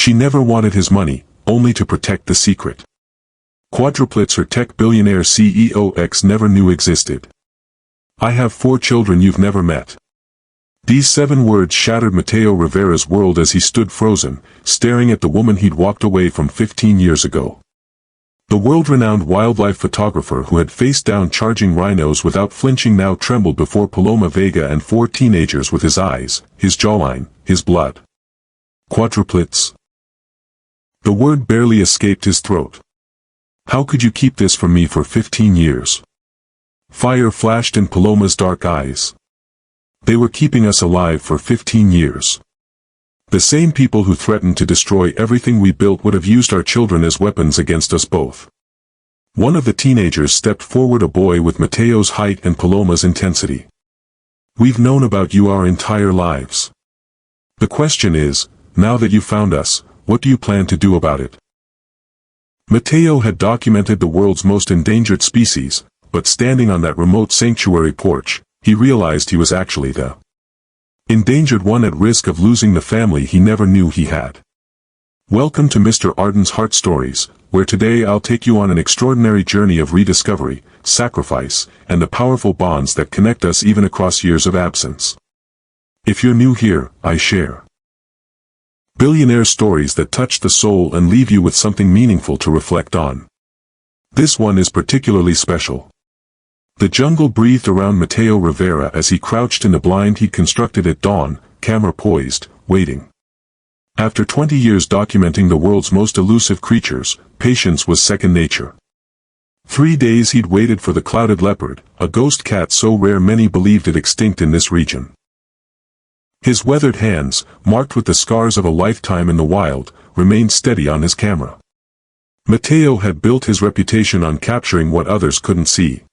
She never wanted his money, only to protect the secret. Quadruplets, her tech billionaire CEO X never knew existed. I have 4 children you've never met. These 7 words shattered Mateo Rivera's world as he stood frozen, staring at the woman he'd walked away from 15 years ago. The world-renowned wildlife photographer who had faced down charging rhinos without flinching now trembled before Paloma Vega and 4 teenagers with his eyes, his jawline, his blood. Quadruplets. The word barely escaped his throat. How could you keep this from me for 15 years? Fire flashed in Paloma's dark eyes. They were keeping us alive for 15 years. The same people who threatened to destroy everything we built would have used our children as weapons against us both. One of the teenagers stepped forward, a boy with Mateo's height and Paloma's intensity. We've known about you our entire lives. The question is, now that you found us, what do you plan to do about it? Mateo had documented the world's most endangered species, but standing on that remote sanctuary porch, he realized he was actually the endangered one, at risk of losing the family he never knew he had. Welcome to Mr. Arden's Heart Stories, where today I'll take you on an extraordinary journey of rediscovery, sacrifice, and the powerful bonds that connect us even across years of absence. If you're new here, I share billionaire stories that touch the soul and leave you with something meaningful to reflect on. This one is particularly special. The jungle breathed around Mateo Rivera as he crouched in the blind he'd constructed at dawn, camera poised, waiting. After 20 years documenting the world's most elusive creatures, patience was second nature. 3 days he'd waited for the clouded leopard, a ghost cat so rare many believed it extinct in this region. His weathered hands, marked with the scars of a lifetime in the wild, remained steady on his camera. Mateo had built his reputation on capturing what others couldn't see.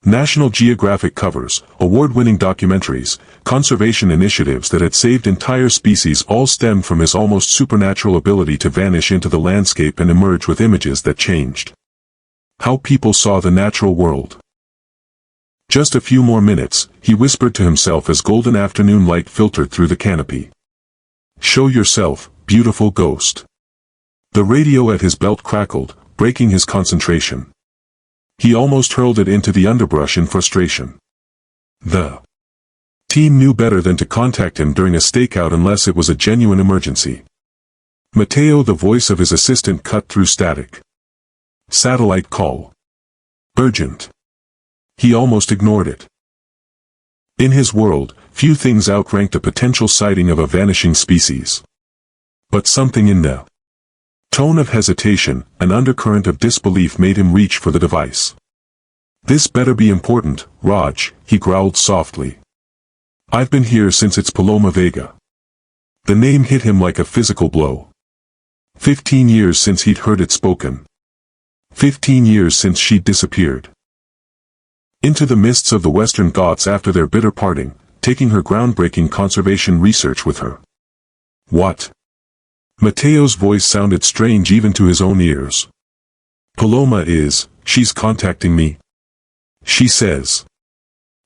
National Geographic covers, award-winning documentaries, conservation initiatives that had saved entire species all stemmed from his almost supernatural ability to vanish into the landscape and emerge with images that changed how people saw the natural world. Just a few more minutes, he whispered to himself as golden afternoon light filtered through the canopy. Show yourself, beautiful ghost. The radio at his belt crackled, breaking his concentration. He almost hurled it into the underbrush in frustration. The team knew better than to contact him during a stakeout unless it was a genuine emergency. Mateo, the voice of his assistant, cut through static. Satellite call. Urgent. He almost ignored it. In his world, few things outranked the potential sighting of a vanishing species. But something in the tone of hesitation, an undercurrent of disbelief, made him reach for the device. This better be important, Raj, he growled softly. I've been here since it's Paloma Vega. The name hit him like a physical blow. 15 years since he'd heard it spoken. 15 years since she'd disappeared into the mists of the Western Ghats after their bitter parting, taking her groundbreaking conservation research with her. What? Mateo's voice sounded strange even to his own ears. Paloma she's contacting me. She says.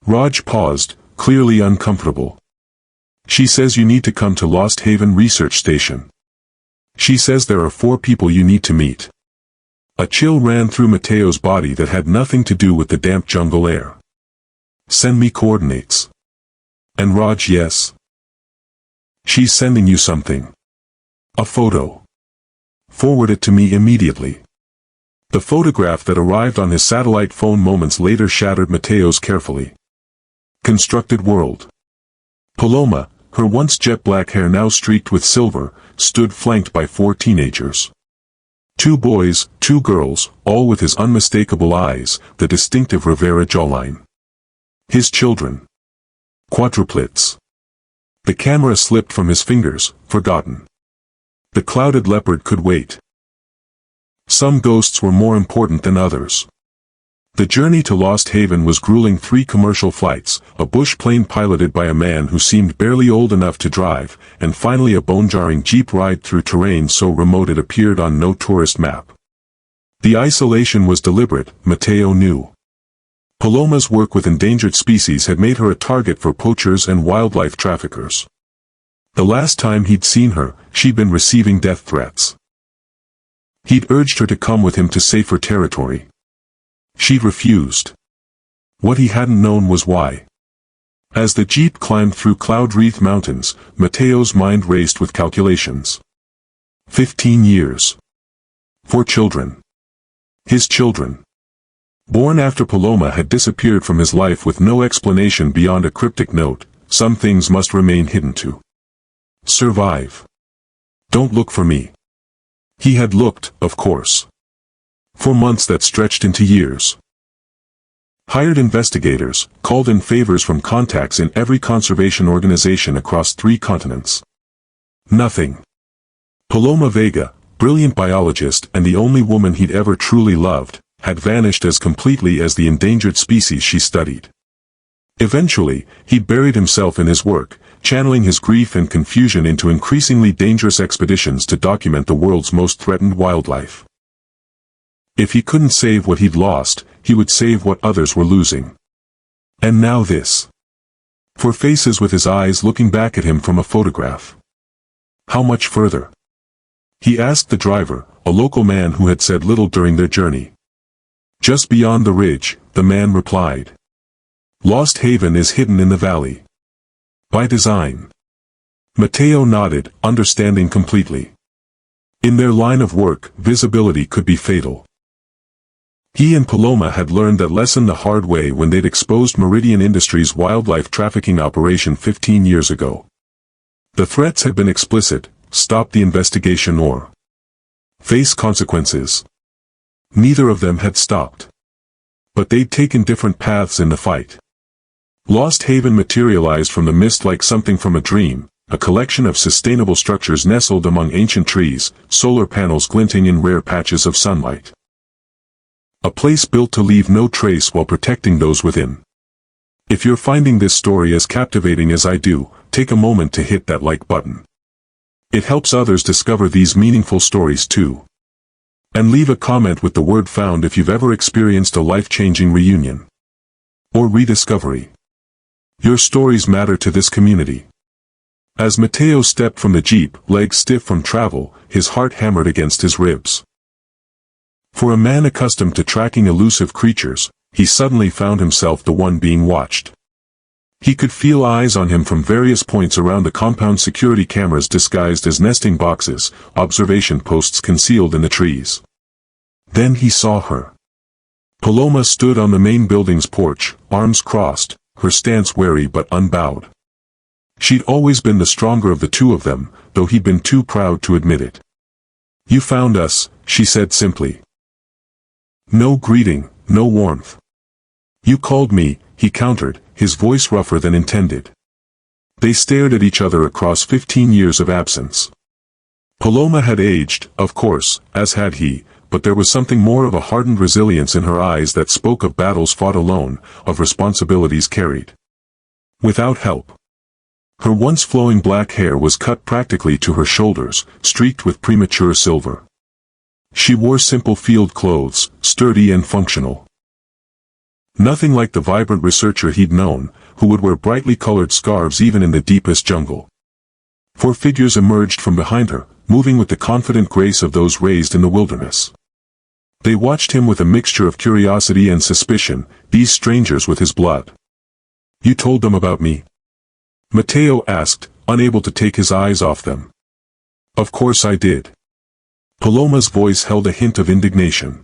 Raj paused, clearly uncomfortable. She says you need to come to Lost Haven Research Station. She says there are 4 people you need to meet. A chill ran through Mateo's body that had nothing to do with the damp jungle air. Send me coordinates. And Raj, yes. She's sending you something. A photo. Forward it to me immediately. The photograph that arrived on his satellite phone moments later shattered Mateo's carefully constructed world. Paloma, her once jet black hair now streaked with silver, stood flanked by 4 teenagers. 2 boys, 2 girls, all with his unmistakable eyes, the distinctive Rivera jawline. His children. Quadruplets. The camera slipped from his fingers, forgotten. The clouded leopard could wait. Some ghosts were more important than others. The journey to Lost Haven was grueling. 3 commercial flights, a bush plane piloted by a man who seemed barely old enough to drive, and finally a bone-jarring jeep ride through terrain so remote it appeared on no tourist map. The isolation was deliberate, Mateo knew. Paloma's work with endangered species had made her a target for poachers and wildlife traffickers. The last time he'd seen her, she'd been receiving death threats. He'd urged her to come with him to safer territory. She'd refused. What he hadn't known was why. As the jeep climbed through cloud-wreathed mountains, Mateo's mind raced with calculations. 15 years. 4 children. His children. Born after Paloma had disappeared from his life with no explanation beyond a cryptic note, some things must remain hidden to survive. Don't look for me. He had looked, of course. For months that stretched into years. Hired investigators, called in favors from contacts in every conservation organization across 3 continents. Nothing. Paloma Vega, brilliant biologist and the only woman he'd ever truly loved, had vanished as completely as the endangered species she studied. Eventually, he buried himself in his work, channeling his grief and confusion into increasingly dangerous expeditions to document the world's most threatened wildlife. If he couldn't save what he'd lost, he would save what others were losing. And now this. 4 faces with his eyes looking back at him from a photograph. How much further? He asked the driver, a local man who had said little during their journey. Just beyond the ridge, the man replied. Lost Haven is hidden in the valley. By design. Mateo nodded, understanding completely. In their line of work, visibility could be fatal. He and Paloma had learned that lesson the hard way when they'd exposed Meridian Industries' wildlife trafficking operation 15 years ago. The threats had been explicit: stop the investigation or face consequences. Neither of them had stopped. But they'd taken different paths in the fight. Lost Haven materialized from the mist like something from a dream, a collection of sustainable structures nestled among ancient trees, solar panels glinting in rare patches of sunlight. A place built to leave no trace while protecting those within. If you're finding this story as captivating as I do, take a moment to hit that like button. It helps others discover these meaningful stories too. And leave a comment with the word found if you've ever experienced a life-changing reunion or rediscovery. Your stories matter to this community. As Mateo stepped from the jeep, legs stiff from travel, his heart hammered against his ribs. For a man accustomed to tracking elusive creatures, he suddenly found himself the one being watched. He could feel eyes on him from various points around the compound, security cameras disguised as nesting boxes, observation posts concealed in the trees. Then he saw her. Paloma stood on the main building's porch, arms crossed, her stance wary but unbowed. She'd always been the stronger of the two of them, though he'd been too proud to admit it. You found us, she said simply. No greeting, no warmth. You called me, he countered, his voice rougher than intended. They stared at each other across 15 years of absence. Paloma had aged, of course, as had he, but there was something more of a hardened resilience in her eyes that spoke of battles fought alone, of responsibilities carried without help. Her once flowing black hair was cut practically to her shoulders, streaked with premature silver. She wore simple field clothes, sturdy and functional. Nothing like the vibrant researcher he'd known, who would wear brightly colored scarves even in the deepest jungle. 4 figures emerged from behind her, moving with the confident grace of those raised in the wilderness. They watched him with a mixture of curiosity and suspicion, these strangers with his blood. You told them about me? Mateo asked, unable to take his eyes off them. Of course I did. Paloma's voice held a hint of indignation.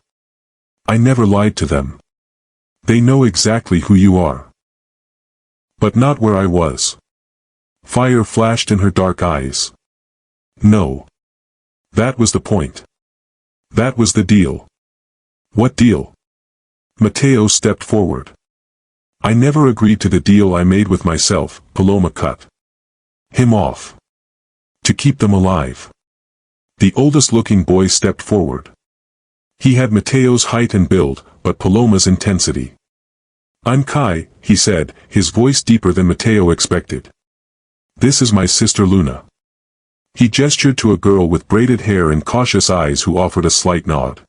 I never lied to them. They know exactly who you are. But not where I was. Fire flashed in her dark eyes. No. That was the point. That was the deal. What deal? Mateo stepped forward. I never agreed to the deal I made with myself, Paloma cut him off. To keep them alive. The oldest-looking boy stepped forward. He had Mateo's height and build, but Paloma's intensity. I'm Kai, he said, his voice deeper than Mateo expected. This is my sister Luna. He gestured to a girl with braided hair and cautious eyes who offered a slight nod.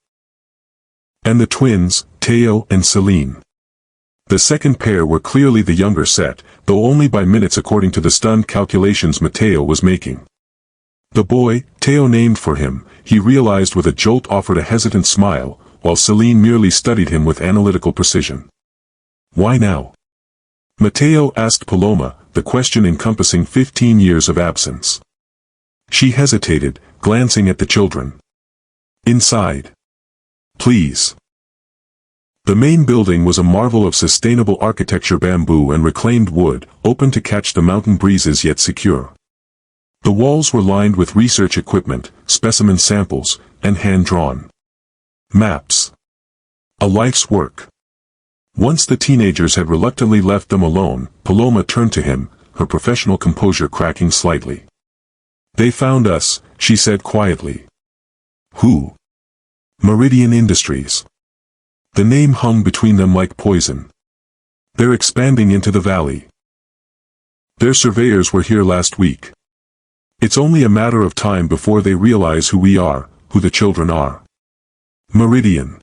And the twins, Teo and Celine. The second pair were clearly the younger set, though only by minutes according to the stunned calculations Mateo was making. The boy, Teo named for him, he realized with a jolt, offered a hesitant smile, while Celine merely studied him with analytical precision. Why now? Mateo asked Paloma, the question encompassing 15 years of absence. She hesitated, glancing at the children. Inside. Please. The main building was a marvel of sustainable architecture, bamboo and reclaimed wood, open to catch the mountain breezes yet secure. The walls were lined with research equipment, specimen samples, and hand-drawn maps. A life's work. Once the teenagers had reluctantly left them alone, Paloma turned to him, her professional composure cracking slightly. They found us, she said quietly. Who? Meridian Industries. The name hung between them like poison. They're expanding into the valley. Their surveyors were here last week. It's only a matter of time before they realize who we are, who the children are. Meridian.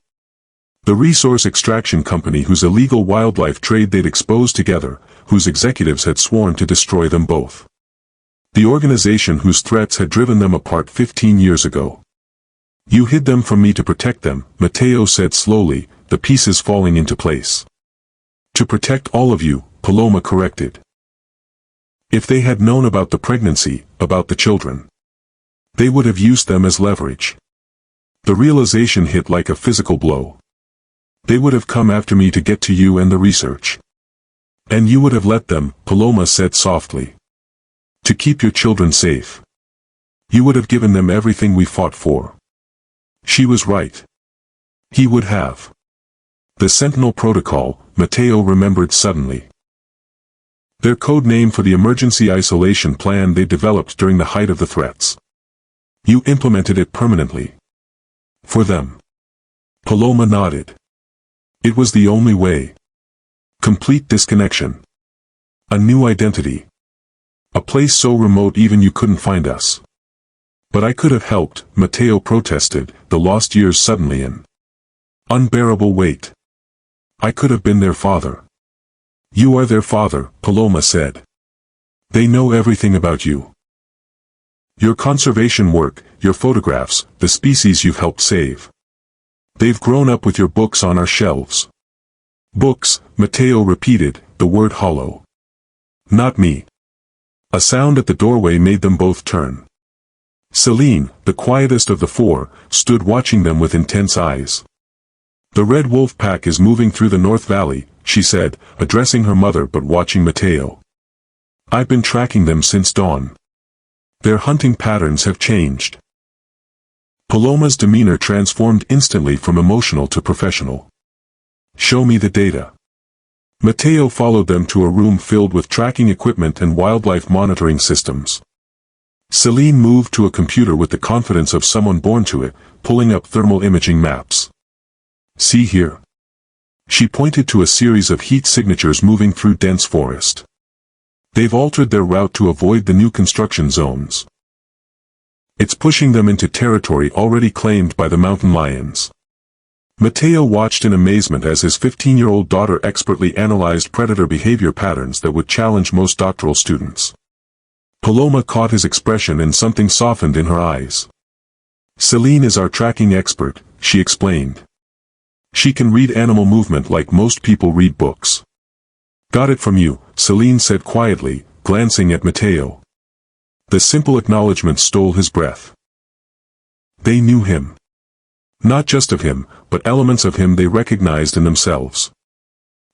The resource extraction company whose illegal wildlife trade they'd exposed together, whose executives had sworn to destroy them both. The organization whose threats had driven them apart 15 years ago. You hid them from me to protect them, Mateo said slowly, the pieces falling into place. To protect all of you, Paloma corrected. If they had known about the pregnancy, about the children, they would have used them as leverage. The realization hit like a physical blow. They would have come after me to get to you and the research. And you would have let them, Paloma said softly. To keep your children safe. You would have given them everything we fought for. She was right. He would have. The Sentinel Protocol, Mateo remembered suddenly. Their code name for the emergency isolation plan they developed during the height of the threats. You implemented it permanently. For them. Paloma nodded. It was the only way. Complete disconnection. A new identity. A place so remote even you couldn't find us. But I could have helped, Mateo protested, the lost years suddenly an unbearable weight. I could have been their father. You are their father, Paloma said. They know everything about you. Your conservation work, your photographs, the species you've helped save. They've grown up with your books on our shelves. Books, Mateo repeated, the word hollow. Not me. A sound at the doorway made them both turn. Celine, the quietest of the four, stood watching them with intense eyes. The Red Wolf Pack is moving through the North Valley, she said, addressing her mother but watching Mateo. I've been tracking them since dawn. Their hunting patterns have changed. Paloma's demeanor transformed instantly from emotional to professional. Show me the data. Mateo followed them to a room filled with tracking equipment and wildlife monitoring systems. Celine moved to a computer with the confidence of someone born to it, pulling up thermal imaging maps. See here. She pointed to a series of heat signatures moving through dense forest. They've altered their route to avoid the new construction zones. It's pushing them into territory already claimed by the mountain lions. Mateo watched in amazement as his 15-year-old daughter expertly analyzed predator behavior patterns that would challenge most doctoral students. Paloma caught his expression and something softened in her eyes. Celine is our tracking expert, she explained. She can read animal movement like most people read books. Got it from you, Celine said quietly, glancing at Mateo. The simple acknowledgement stole his breath. They knew him. Not just of him, but elements of him they recognized in themselves.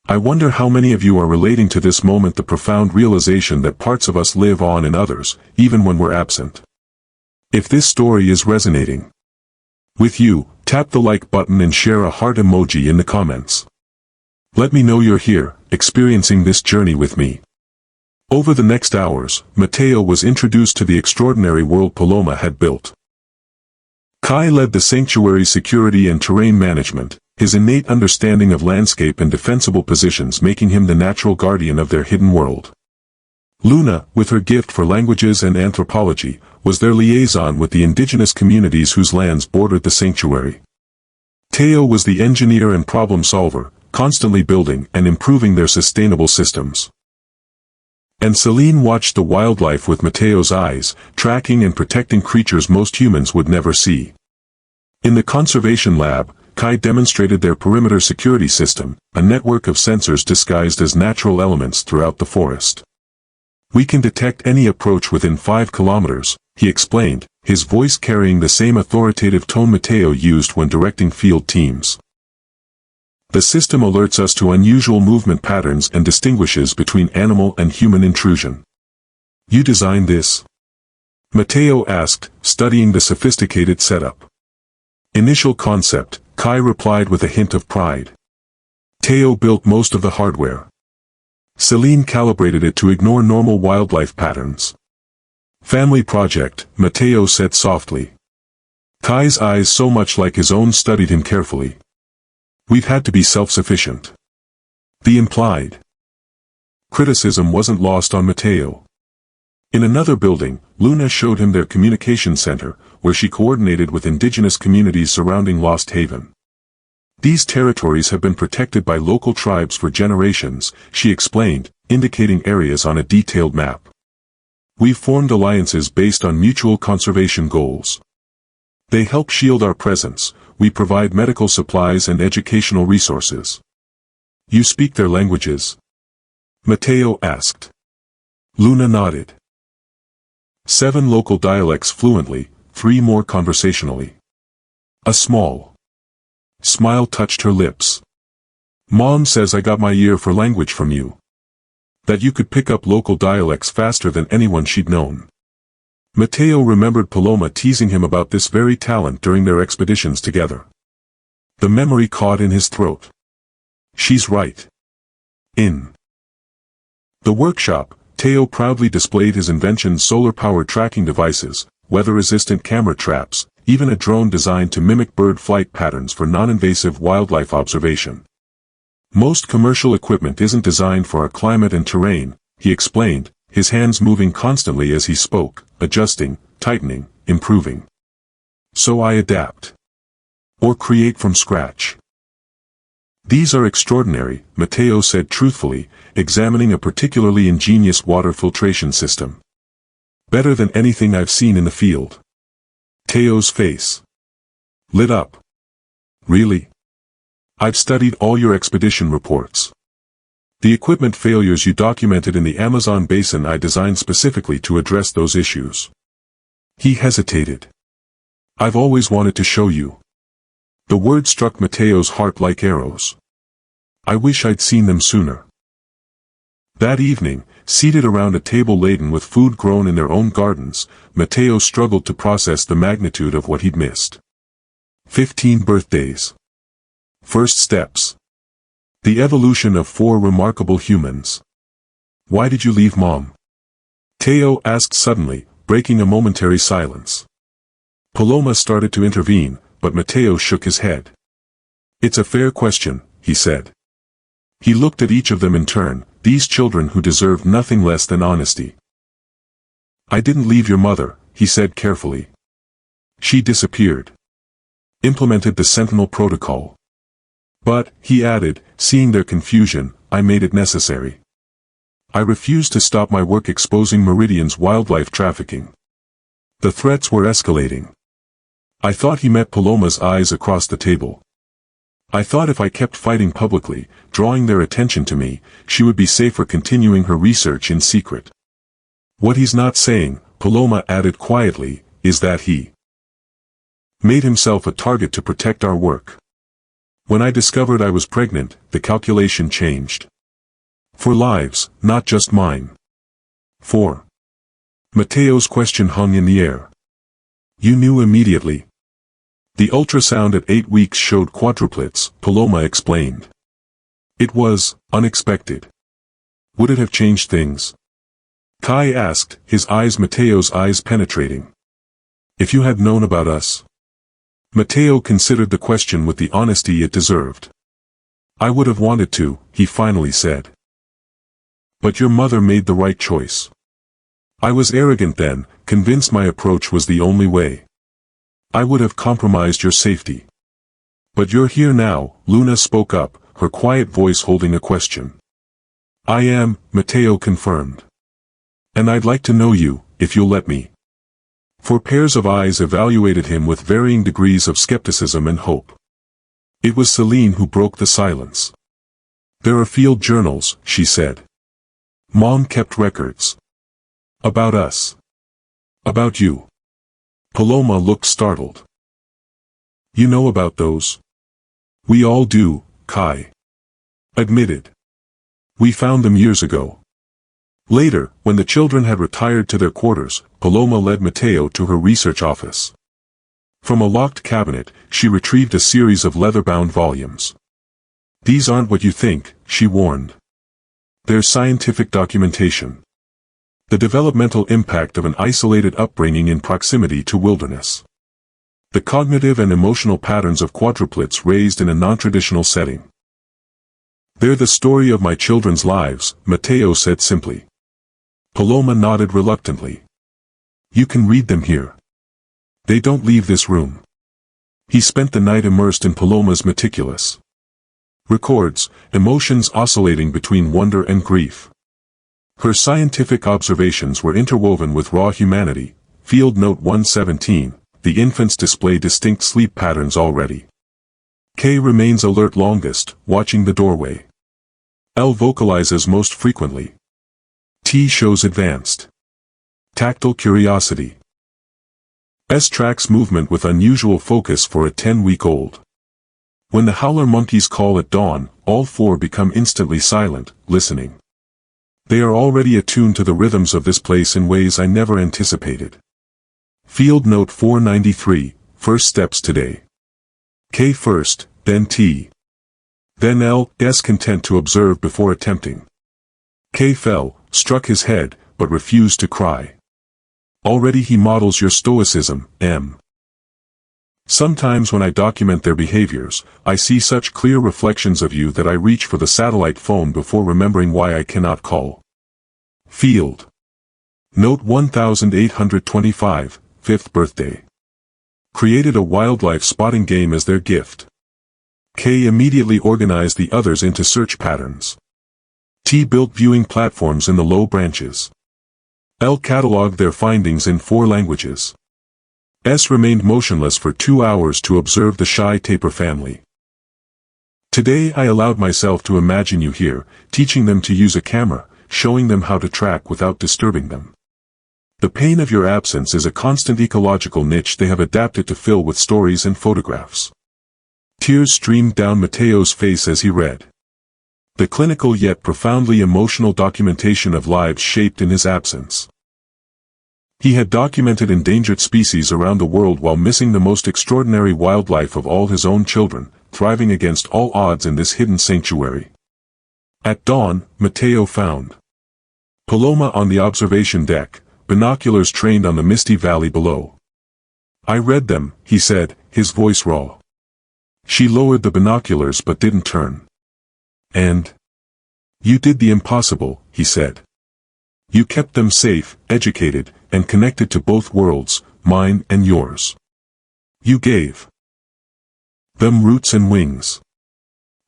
I wonder how many of you are relating to this moment, the profound realization that parts of us live on in others, even when we're absent. If this story is resonating with you, tap the like button and share a heart emoji in the comments. Let me know you're here, experiencing this journey with me. Over the next hours, Mateo was introduced to the extraordinary world Paloma had built. Kai led the sanctuary's security and terrain management, his innate understanding of landscape and defensible positions making him the natural guardian of their hidden world. Luna, with her gift for languages and anthropology, was their liaison with the indigenous communities whose lands bordered the sanctuary. Teo was the engineer and problem solver, constantly building and improving their sustainable systems. And Celine watched the wildlife with Matteo's eyes, tracking and protecting creatures most humans would never see. In the conservation lab, Kai demonstrated their perimeter security system, a network of sensors disguised as natural elements throughout the forest. We can detect any approach within 5 kilometers, he explained, his voice carrying the same authoritative tone Matteo used when directing field teams. The system alerts us to unusual movement patterns and distinguishes between animal and human intrusion. You designed this? Matteo asked, studying the sophisticated setup. Initial concept, Kai replied with a hint of pride. Teo built most of the hardware. Celine calibrated it to ignore normal wildlife patterns. Family project, Matteo said softly. Kai's eyes so much like his own studied him carefully. We've had to be self-sufficient. The implied criticism wasn't lost on Matteo. In another building, Luna showed him their communication center, where she coordinated with indigenous communities surrounding Lost Haven. These territories have been protected by local tribes for generations, she explained, indicating areas on a detailed map. We've formed alliances based on mutual conservation goals. They help shield our presence, we provide medical supplies and educational resources. You speak their languages? Matteo asked. Luna nodded. 7 local dialects fluently, 3 more conversationally. A small smile touched her lips. Mom says I got my ear for language from you. That you could pick up local dialects faster than anyone she'd known. Matteo remembered Paloma teasing him about this very talent during their expeditions together. The memory caught in his throat. She's right. In the workshop, Teo proudly displayed his invention's solar-powered tracking devices, weather-resistant camera traps, even a drone designed to mimic bird flight patterns for non-invasive wildlife observation. Most commercial equipment isn't designed for our climate and terrain, he explained, his hands moving constantly as he spoke, adjusting, tightening, improving. So I adapt. Or create from scratch. These are extraordinary, Matteo said truthfully, examining a particularly ingenious water filtration system. Better than anything I've seen in the field. Teo's face lit up. Really? I've studied all your expedition reports. The equipment failures you documented in the Amazon basin I designed specifically to address those issues. He hesitated. I've always wanted to show you. The word struck Matteo's heart like arrows. I wish I'd seen them sooner. That evening, seated around a table laden with food grown in their own gardens, Matteo struggled to process the magnitude of what he'd missed. 15 birthdays. First steps. The evolution of 4 remarkable humans. Why did you leave Mom? Teo asked suddenly, breaking a momentary silence. Paloma started to intervene, but Matteo shook his head. It's a fair question, he said. He looked at each of them in turn, these children who deserved nothing less than honesty. I didn't leave your mother, he said carefully. She disappeared. Implemented the Sentinel protocol. But, he added, seeing their confusion, I made it necessary. I refused to stop my work exposing Meridian's wildlife trafficking. The threats were escalating. I thought he met Paloma's eyes across the table. I thought if I kept fighting publicly, drawing their attention to me, she would be safer continuing her research in secret. What he's not saying, Paloma added quietly, is that he made himself a target to protect our work. When I discovered I was pregnant, the calculation changed. For lives, not just mine. 4. Matteo's question hung in the air. You knew immediately. The ultrasound at 8 weeks showed quadruplets, Paloma explained. It was unexpected. Would it have changed things? Kai asked, his eyes Matteo's eyes penetrating. If you had known about us? Matteo considered the question with the honesty it deserved. I would have wanted to, he finally said. But your mother made the right choice. I was arrogant then, convinced my approach was the only way. I would have compromised your safety. But you're here now, Luna spoke up, her quiet voice holding a question. I am, Matteo confirmed. And I'd like to know you, if you'll let me. Four pairs of eyes evaluated him with varying degrees of skepticism and hope. It was Celine who broke the silence. There are field journals, she said. Mom kept records. About us. About you. Paloma looked startled. You know about those? We all do, Kai admitted. We found them years ago. Later, when the children had retired to their quarters, Paloma led Matteo to her research office. From a locked cabinet, she retrieved a series of leather-bound volumes. These aren't what you think, she warned. They're scientific documentation. The developmental impact of an isolated upbringing in proximity to wilderness. The cognitive and emotional patterns of quadruplets raised in a non-traditional setting. They're the story of my children's lives, Matteo said simply. Paloma nodded reluctantly. You can read them here. They don't leave this room. He spent the night immersed in Paloma's meticulous records, emotions oscillating between wonder and grief. Her scientific observations were interwoven with raw humanity. Field Note 117, the infants display distinct sleep patterns already. K remains alert longest, watching the doorway. L vocalizes most frequently. T shows advanced tactile curiosity. S tracks movement with unusual focus for a 10-week-old. When the howler monkeys call at dawn, all four become instantly silent, listening. They are already attuned to the rhythms of this place in ways I never anticipated. Field Note 493, first steps today. K first, then T. Then L, S content to observe before attempting. K fell, struck his head, but refused to cry. Already he models your stoicism, M. Sometimes when I document their behaviors, I see such clear reflections of you that I reach for the satellite phone before remembering why I cannot call. Field Note 1825, 5th birthday. Created a wildlife spotting game as their gift. K immediately organized the others into search patterns. T built viewing platforms in the low branches. L cataloged their findings in 4 languages. S remained motionless for 2 hours to observe the shy tapir family. Today I allowed myself to imagine you here, teaching them to use a camera, showing them how to track without disturbing them. The pain of your absence is a constant ecological niche they have adapted to fill with stories and photographs. Tears streamed down Matteo's face as he read. The clinical yet profoundly emotional documentation of lives shaped in his absence. He had documented endangered species around the world while missing the most extraordinary wildlife of all his own children, thriving against all odds in this hidden sanctuary. At dawn, Matteo found Paloma on the observation deck, binoculars trained on the misty valley below. I read them, he said, his voice raw. She lowered the binoculars but didn't turn. And you did the impossible, he said. You kept them safe, educated, and connected to both worlds, mine and yours. You gave them roots and wings.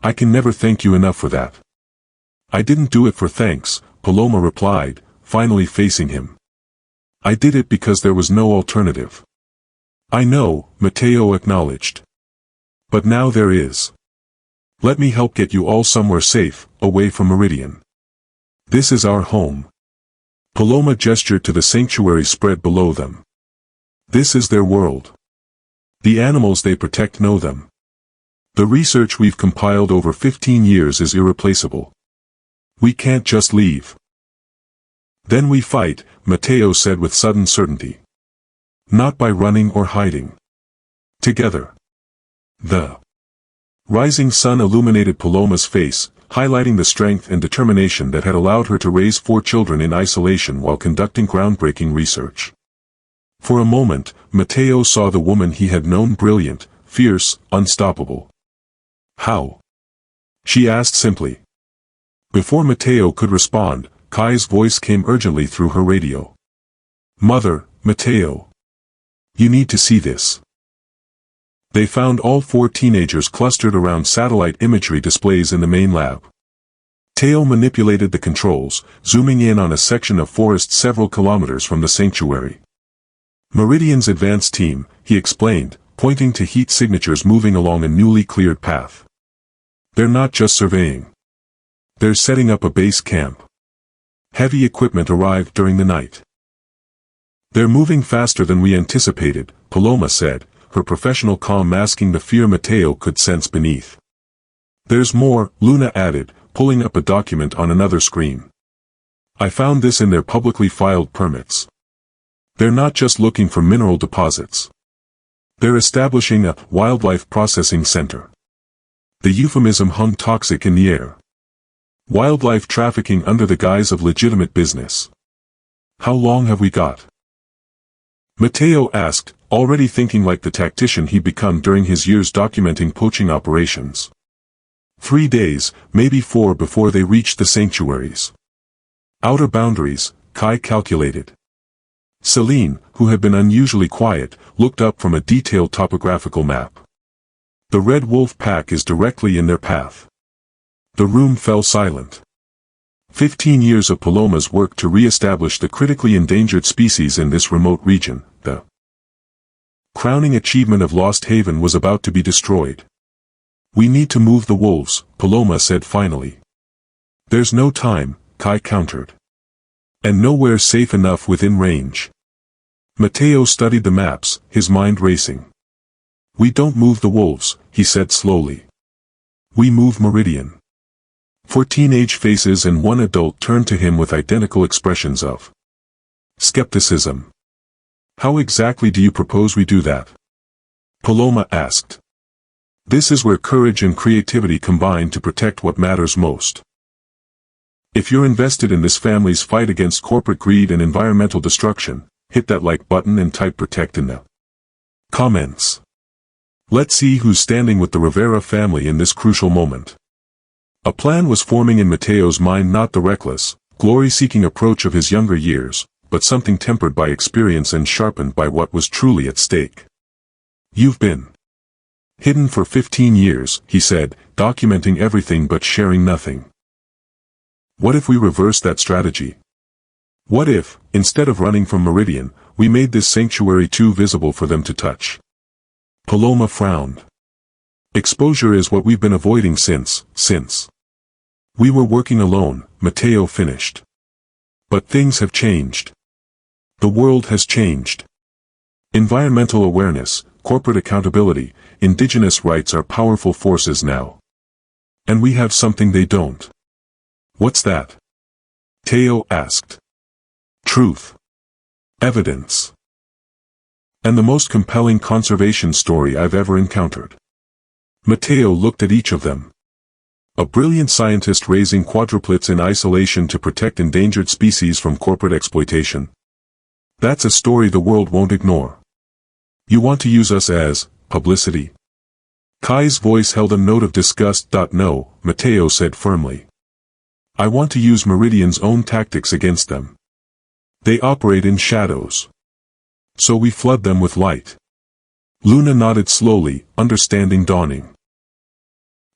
I can never thank you enough for that. I didn't do it for thanks, Paloma replied, finally facing him. I did it because there was no alternative. I know, Matteo acknowledged. But now there is. Let me help get you all somewhere safe, away from Meridian. This is our home. Paloma gestured to the sanctuary spread below them. This is their world. The animals they protect know them. The research we've compiled over 15 years is irreplaceable. We can't just leave. Then we fight, Matteo said with sudden certainty. Not by running or hiding. Together. The rising sun illuminated Paloma's face, highlighting the strength and determination that had allowed her to raise 4 children in isolation while conducting groundbreaking research. For a moment, Matteo saw the woman he had known brilliant, fierce, unstoppable. How? She asked simply. Before Matteo could respond, Kai's voice came urgently through her radio. Mother, Matteo. You need to see this. They found all 4 teenagers clustered around satellite imagery displays in the main lab. Teo manipulated the controls, zooming in on a section of forest several kilometers from the sanctuary. Meridian's advanced team, he explained, pointing to heat signatures moving along a newly cleared path. They're not just surveying. They're setting up a base camp. Heavy equipment arrived during the night. They're moving faster than we anticipated, Paloma said, her professional calm masking the fear Mateo could sense beneath. There's more, Luna added, pulling up a document on another screen. I found this in their publicly filed permits. They're not just looking for mineral deposits. They're establishing a wildlife processing center. The euphemism hung toxic in the air. Wildlife trafficking under the guise of legitimate business. How long have we got? Mateo asked, already thinking like the tactician he'd become during his years documenting poaching operations. 3 days, maybe 4 before they reached the sanctuaries. Outer boundaries, Kai calculated. Celine, who had been unusually quiet, looked up from a detailed topographical map. The Red Wolf pack is directly in their path. The room fell silent. 15 years of Paloma's work to re-establish the critically endangered species in this remote region, the crowning achievement of Lost Haven, was about to be destroyed. We need to move the wolves, Paloma said finally. There's no time, Kai countered. And nowhere safe enough within range. Mateo studied the maps, his mind racing. We don't move the wolves, he said slowly. We move Meridian. 4 teenage faces and 1 adult turned to him with identical expressions of skepticism. How exactly do you propose we do that? Paloma asked. This is where courage and creativity combine to protect what matters most. If you're invested in this family's fight against corporate greed and environmental destruction, hit that like button and type protect in the comments. Let's see who's standing with the Rivera family in this crucial moment. A plan was forming in Mateo's mind, not the reckless, glory-seeking approach of his younger years, but something tempered by experience and sharpened by what was truly at stake. You've been hidden for 15 years, he said, documenting everything but sharing nothing. What if we reverse that strategy? What if, instead of running from Meridian, we made this sanctuary too visible for them to touch? Paloma frowned. Exposure is what we've been avoiding since. We were working alone, Mateo finished. But things have changed. The world has changed. Environmental awareness, corporate accountability, indigenous rights are powerful forces now. And we have something they don't. What's that? Teo asked. Truth. Evidence. And the most compelling conservation story I've ever encountered. Mateo looked at each of them. A brilliant scientist raising quadruplets in isolation to protect endangered species from corporate exploitation. That's a story the world won't ignore. You want to use us as publicity? Kai's voice held a note of disgust. No, Mateo said firmly. I want to use Meridian's own tactics against them. They operate in shadows. So we flood them with light. Luna nodded slowly, understanding dawning.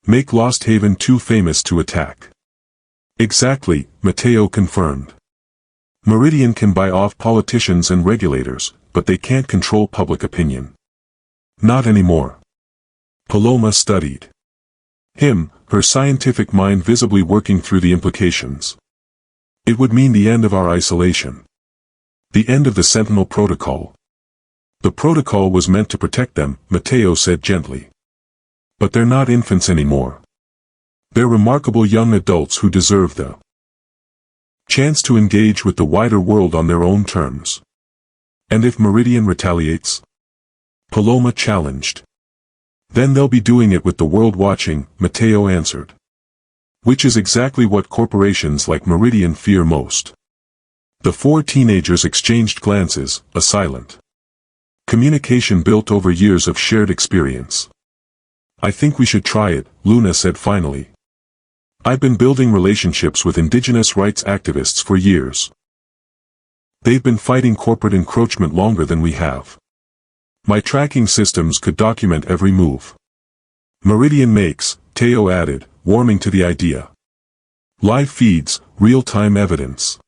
Make Lost Haven too famous to attack. Exactly, Mateo confirmed. Meridian can buy off politicians and regulators, but they can't control public opinion. Not anymore. Paloma studied him, her scientific mind visibly working through the implications. It would mean the end of our isolation. The end of the Sentinel Protocol. The protocol was meant to protect them, Mateo said gently. But they're not infants anymore. They're remarkable young adults who deserve the chance to engage with the wider world on their own terms. And if Meridian retaliates? Paloma challenged. Then they'll be doing it with the world watching, Mateo answered. Which is exactly what corporations like Meridian fear most. The 4 teenagers exchanged glances, a silent communication built over years of shared experience. I think we should try it, Luna said finally. I've been building relationships with indigenous rights activists for years. They've been fighting corporate encroachment longer than we have. My tracking systems could document every move. Meridian makes, Teo added, warming to the idea. Live feeds, real-time evidence.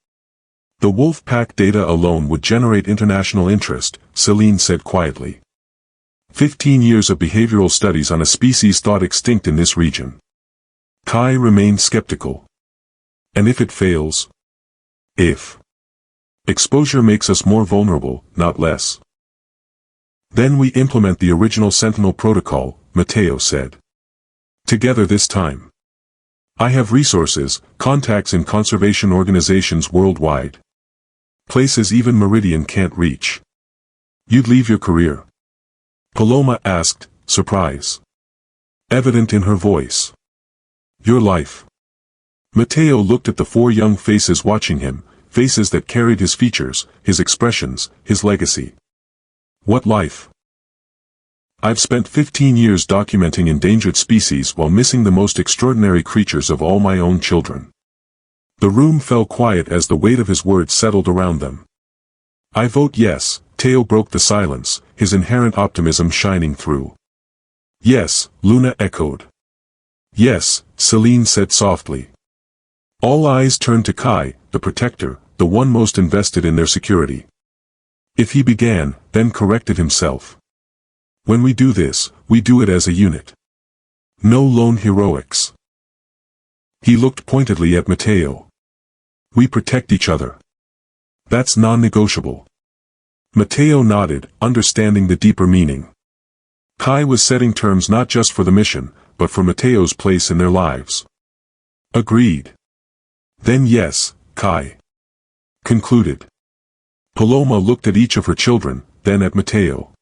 The wolf pack data alone would generate international interest, Celine said quietly. 15 years of behavioral studies on a species thought extinct in this region. Kai remained skeptical. And if it fails? If exposure makes us more vulnerable, not less. Then we implement the original Sentinel protocol, Matteo said. Together this time. I have resources, contacts in conservation organizations worldwide. Places even Meridian can't reach. You'd leave your career? Paloma asked, surprise evident in her voice. Your life. Matteo looked at the 4 young faces watching him, faces that carried his features, his expressions, his legacy. What life? I've spent 15 years documenting endangered species while missing the most extraordinary creatures of all my own children. The room fell quiet as the weight of his words settled around them. I vote yes, Teo broke the silence, his inherent optimism shining through. Yes, Luna echoed. Yes, Celine said softly. All eyes turned to Kai, the protector, the one most invested in their security. If he began, then corrected himself. When we do this, we do it as a unit. No lone heroics. He looked pointedly at Matteo. We protect each other. That's non-negotiable. Matteo nodded, understanding the deeper meaning. Kai was setting terms not just for the mission, but for Matteo's place in their lives. Agreed. Then yes, Kai concluded. Paloma looked at each of her children, then at Matteo.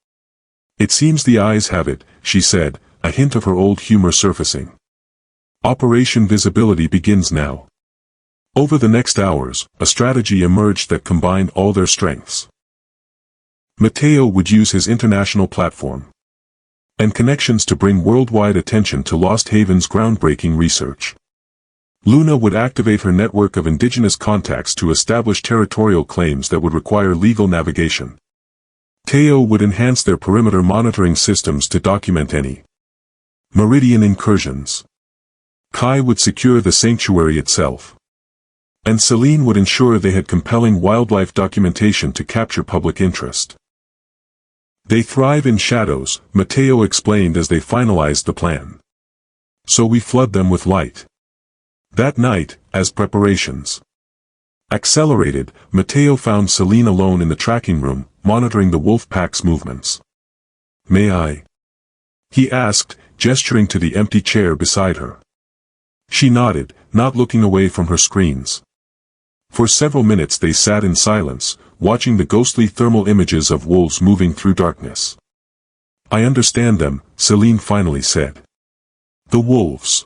It seems the eyes have it, she said, a hint of her old humor surfacing. Operation Visibility begins now. Over the next hours, a strategy emerged that combined all their strengths. Matteo would use his international platform and connections to bring worldwide attention to Lost Haven's groundbreaking research. Luna would activate her network of indigenous contacts to establish territorial claims that would require legal navigation. Teo would enhance their perimeter monitoring systems to document any Meridian incursions. Kai would secure the sanctuary itself. And Celine would ensure they had compelling wildlife documentation to capture public interest. They thrive in shadows, Matteo explained as they finalized the plan. So we flood them with light. That night, as preparations accelerated, Matteo found Celine alone in the tracking room, monitoring the wolf pack's movements. May I? He asked, gesturing to the empty chair beside her. She nodded, not looking away from her screens. For several minutes they sat in silence, watching the ghostly thermal images of wolves moving through darkness. I understand them, Celine finally said. The wolves.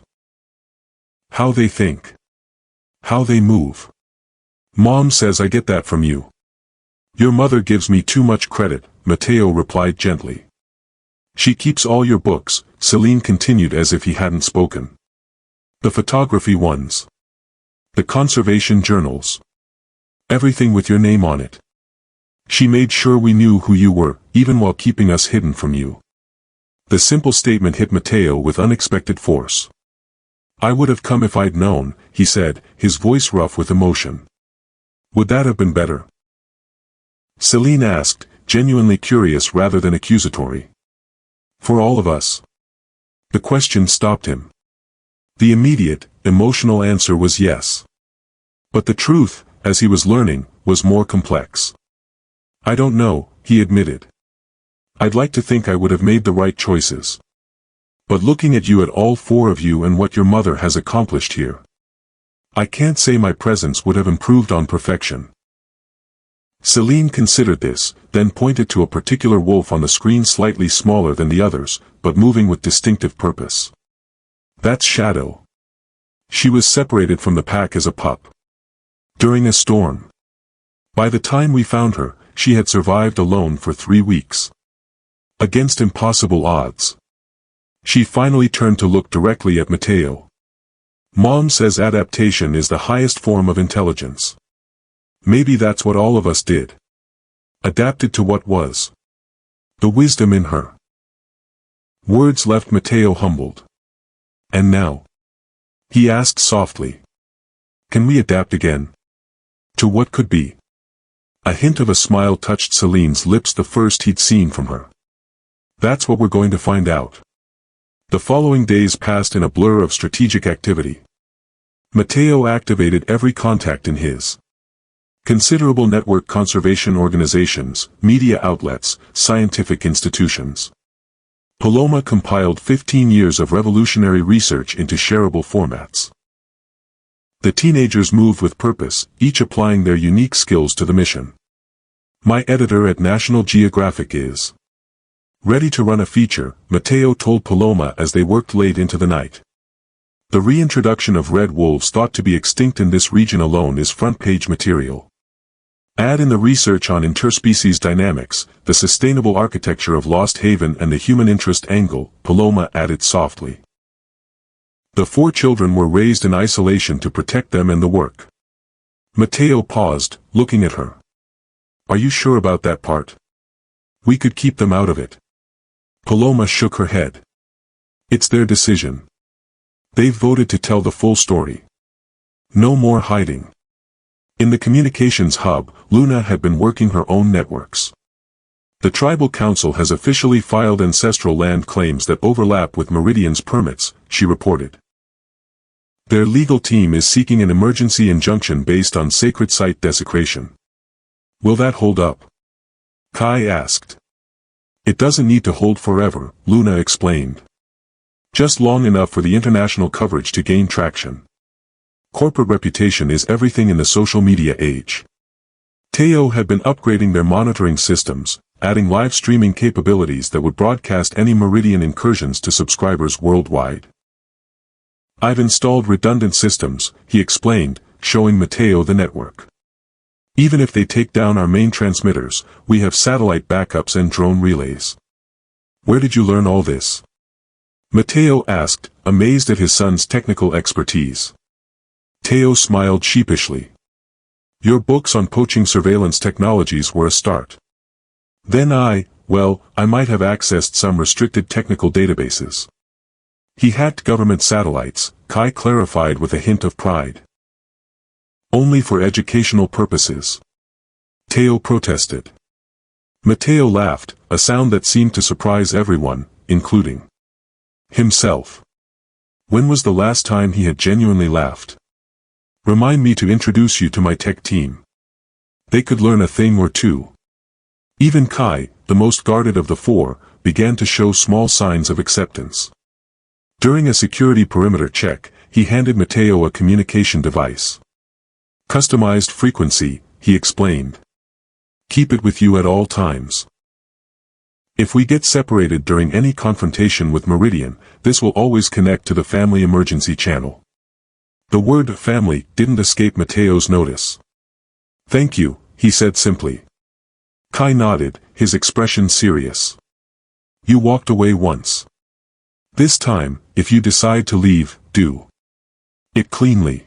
How they think. How they move. Mom says I get that from you. Your mother gives me too much credit, Matteo replied gently. She keeps all your books, Celine continued as if he hadn't spoken. The photography ones. The conservation journals. Everything with your name on it. She made sure we knew who you were, even while keeping us hidden from you. The simple statement hit Matteo with unexpected force. I would have come if I'd known, he said, his voice rough with emotion. Would that have been better? Celine asked, genuinely curious rather than accusatory. For all of us. The question stopped him. The immediate, emotional answer was yes. But the truth, as he was learning, was more complex. I don't know, he admitted. I'd like to think I would have made the right choices. But looking at you, at all 4 of you and what your mother has accomplished here, I can't say my presence would have improved on perfection. Celine considered this, then pointed to a particular wolf on the screen slightly smaller than the others, but moving with distinctive purpose. That's Shadow. She was separated from the pack as a pup. During a storm. By the time we found her, she had survived alone for 3 weeks. Against impossible odds. She finally turned to look directly at Matteo. Mom says adaptation is the highest form of intelligence. Maybe that's what all of us did. Adapted to what was. The wisdom in her words left Mateo humbled. And now? He asked softly. Can we adapt again? To what could be? A hint of a smile touched Celine's lips, the first he'd seen from her. That's what we're going to find out. The following days passed in a blur of strategic activity. Mateo activated every contact in his considerable network: conservation organizations, media outlets, scientific institutions. Paloma compiled 15 years of revolutionary research into shareable formats. The teenagers moved with purpose, each applying their unique skills to the mission. My editor at National Geographic is ready to run a feature, Mateo told Paloma as they worked late into the night. The reintroduction of red wolves, thought to be extinct in this region alone, is front-page material. Add in the research on interspecies dynamics, the sustainable architecture of Lost Haven, and the human interest angle, Paloma added softly. The 4 children were raised in isolation to protect them and the work. Mateo paused, looking at her. Are you sure about that part? We could keep them out of it. Paloma shook her head. It's their decision. They've voted to tell the full story. No more hiding. In the communications hub, Luna had been working her own networks. The tribal council has officially filed ancestral land claims that overlap with Meridian's permits, she reported. Their legal team is seeking an emergency injunction based on sacred site desecration. Will that hold up? Kai asked. It doesn't need to hold forever, Luna explained. Just long enough for the international coverage to gain traction. Corporate reputation is everything in the social media age. Teo had been upgrading their monitoring systems, adding live streaming capabilities that would broadcast any Meridian incursions to subscribers worldwide. I've installed redundant systems, he explained, showing Mateo the network. Even if they take down our main transmitters, we have satellite backups and drone relays. Where did you learn all this? Mateo asked, amazed at his son's technical expertise. Teo smiled sheepishly. Your books on poaching surveillance technologies were a start. Then I might have accessed some restricted technical databases. He hacked government satellites, Kai clarified with a hint of pride. Only for educational purposes. Teo protested. Mateo laughed, a sound that seemed to surprise everyone, including himself. When was the last time he had genuinely laughed? Remind me to introduce you to my tech team. They could learn a thing or two. Even Kai, the most guarded of the 4, began to show small signs of acceptance. During a security perimeter check, he handed Mateo a communication device. Customized frequency, he explained. Keep it with you at all times. If we get separated during any confrontation with Meridian, this will always connect to the family emergency channel. The word family didn't escape Mateo's notice. Thank you, he said simply. Kai nodded, his expression serious. You walked away once. This time, if you decide to leave, do it cleanly.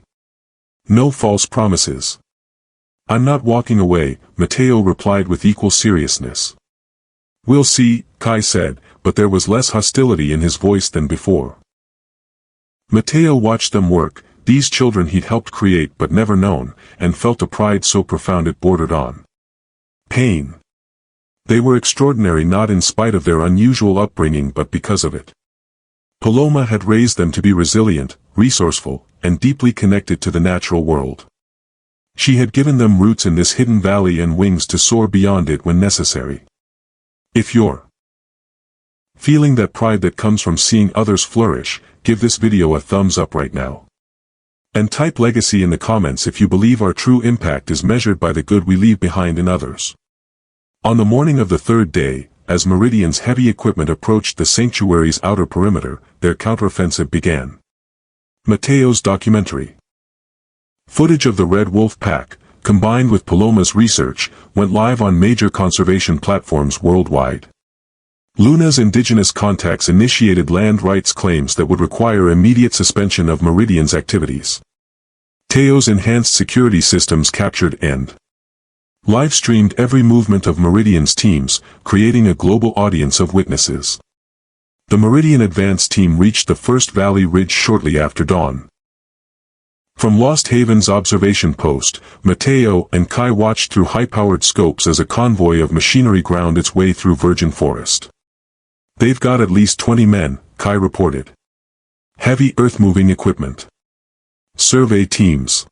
No false promises. I'm not walking away, Mateo replied with equal seriousness. We'll see, Kai said, but there was less hostility in his voice than before. Mateo watched them work, these children he'd helped create but never known, and felt a pride so profound it bordered on pain. They were extraordinary not in spite of their unusual upbringing but because of it. Paloma had raised them to be resilient, resourceful, and deeply connected to the natural world. She had given them roots in this hidden valley and wings to soar beyond it when necessary. If you're feeling that pride that comes from seeing others flourish, give this video a thumbs up right now. And type legacy in the comments if you believe our true impact is measured by the good we leave behind in others. On the morning of the 3rd day, as Meridian's heavy equipment approached the sanctuary's outer perimeter, their counteroffensive began. Mateo's documentary. Footage of the Red Wolf Pack, combined with Paloma's research, went live on major conservation platforms worldwide. Luna's indigenous contacts initiated land rights claims that would require immediate suspension of Meridian's activities. Teo's enhanced security systems captured and live-streamed every movement of Meridian's teams, creating a global audience of witnesses. The Meridian advance team reached the First Valley Ridge shortly after dawn. From Lost Haven's observation post, Mateo and Kai watched through high-powered scopes as a convoy of machinery ground its way through virgin forest. "They've got at least 20 men," Kai reported. "Heavy earth-moving equipment. Survey teams.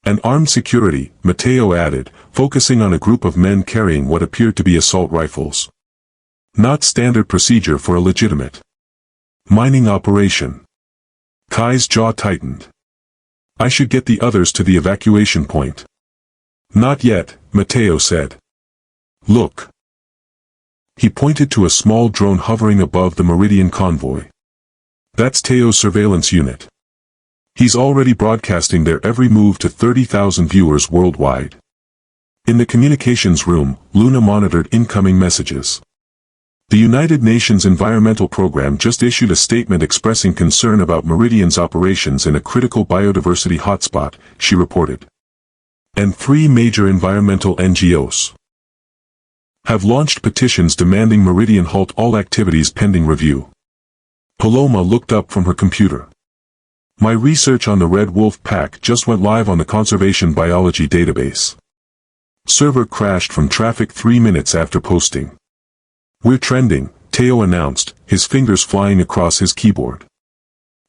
And armed security," Mateo added, focusing on a group of men carrying what appeared to be assault rifles. "Not standard procedure for a legitimate mining operation." Kai's jaw tightened. "I should get the others to the evacuation point." "Not yet," Mateo said. "Look." He pointed to a small drone hovering above the Meridian convoy. "That's Teo's surveillance unit. He's already broadcasting their every move to 30,000 viewers worldwide." In the communications room, Luna monitored incoming messages. "The United Nations Environmental Program just issued a statement expressing concern about Meridian's operations in a critical biodiversity hotspot," she reported. "And 3 major environmental NGOs have launched petitions demanding Meridian halt all activities pending review." Paloma looked up from her computer. "My research on the Red Wolf Pack just went live on the Conservation Biology database. Server crashed from traffic 3 minutes after posting. We're trending," Teo announced, his fingers flying across his keyboard.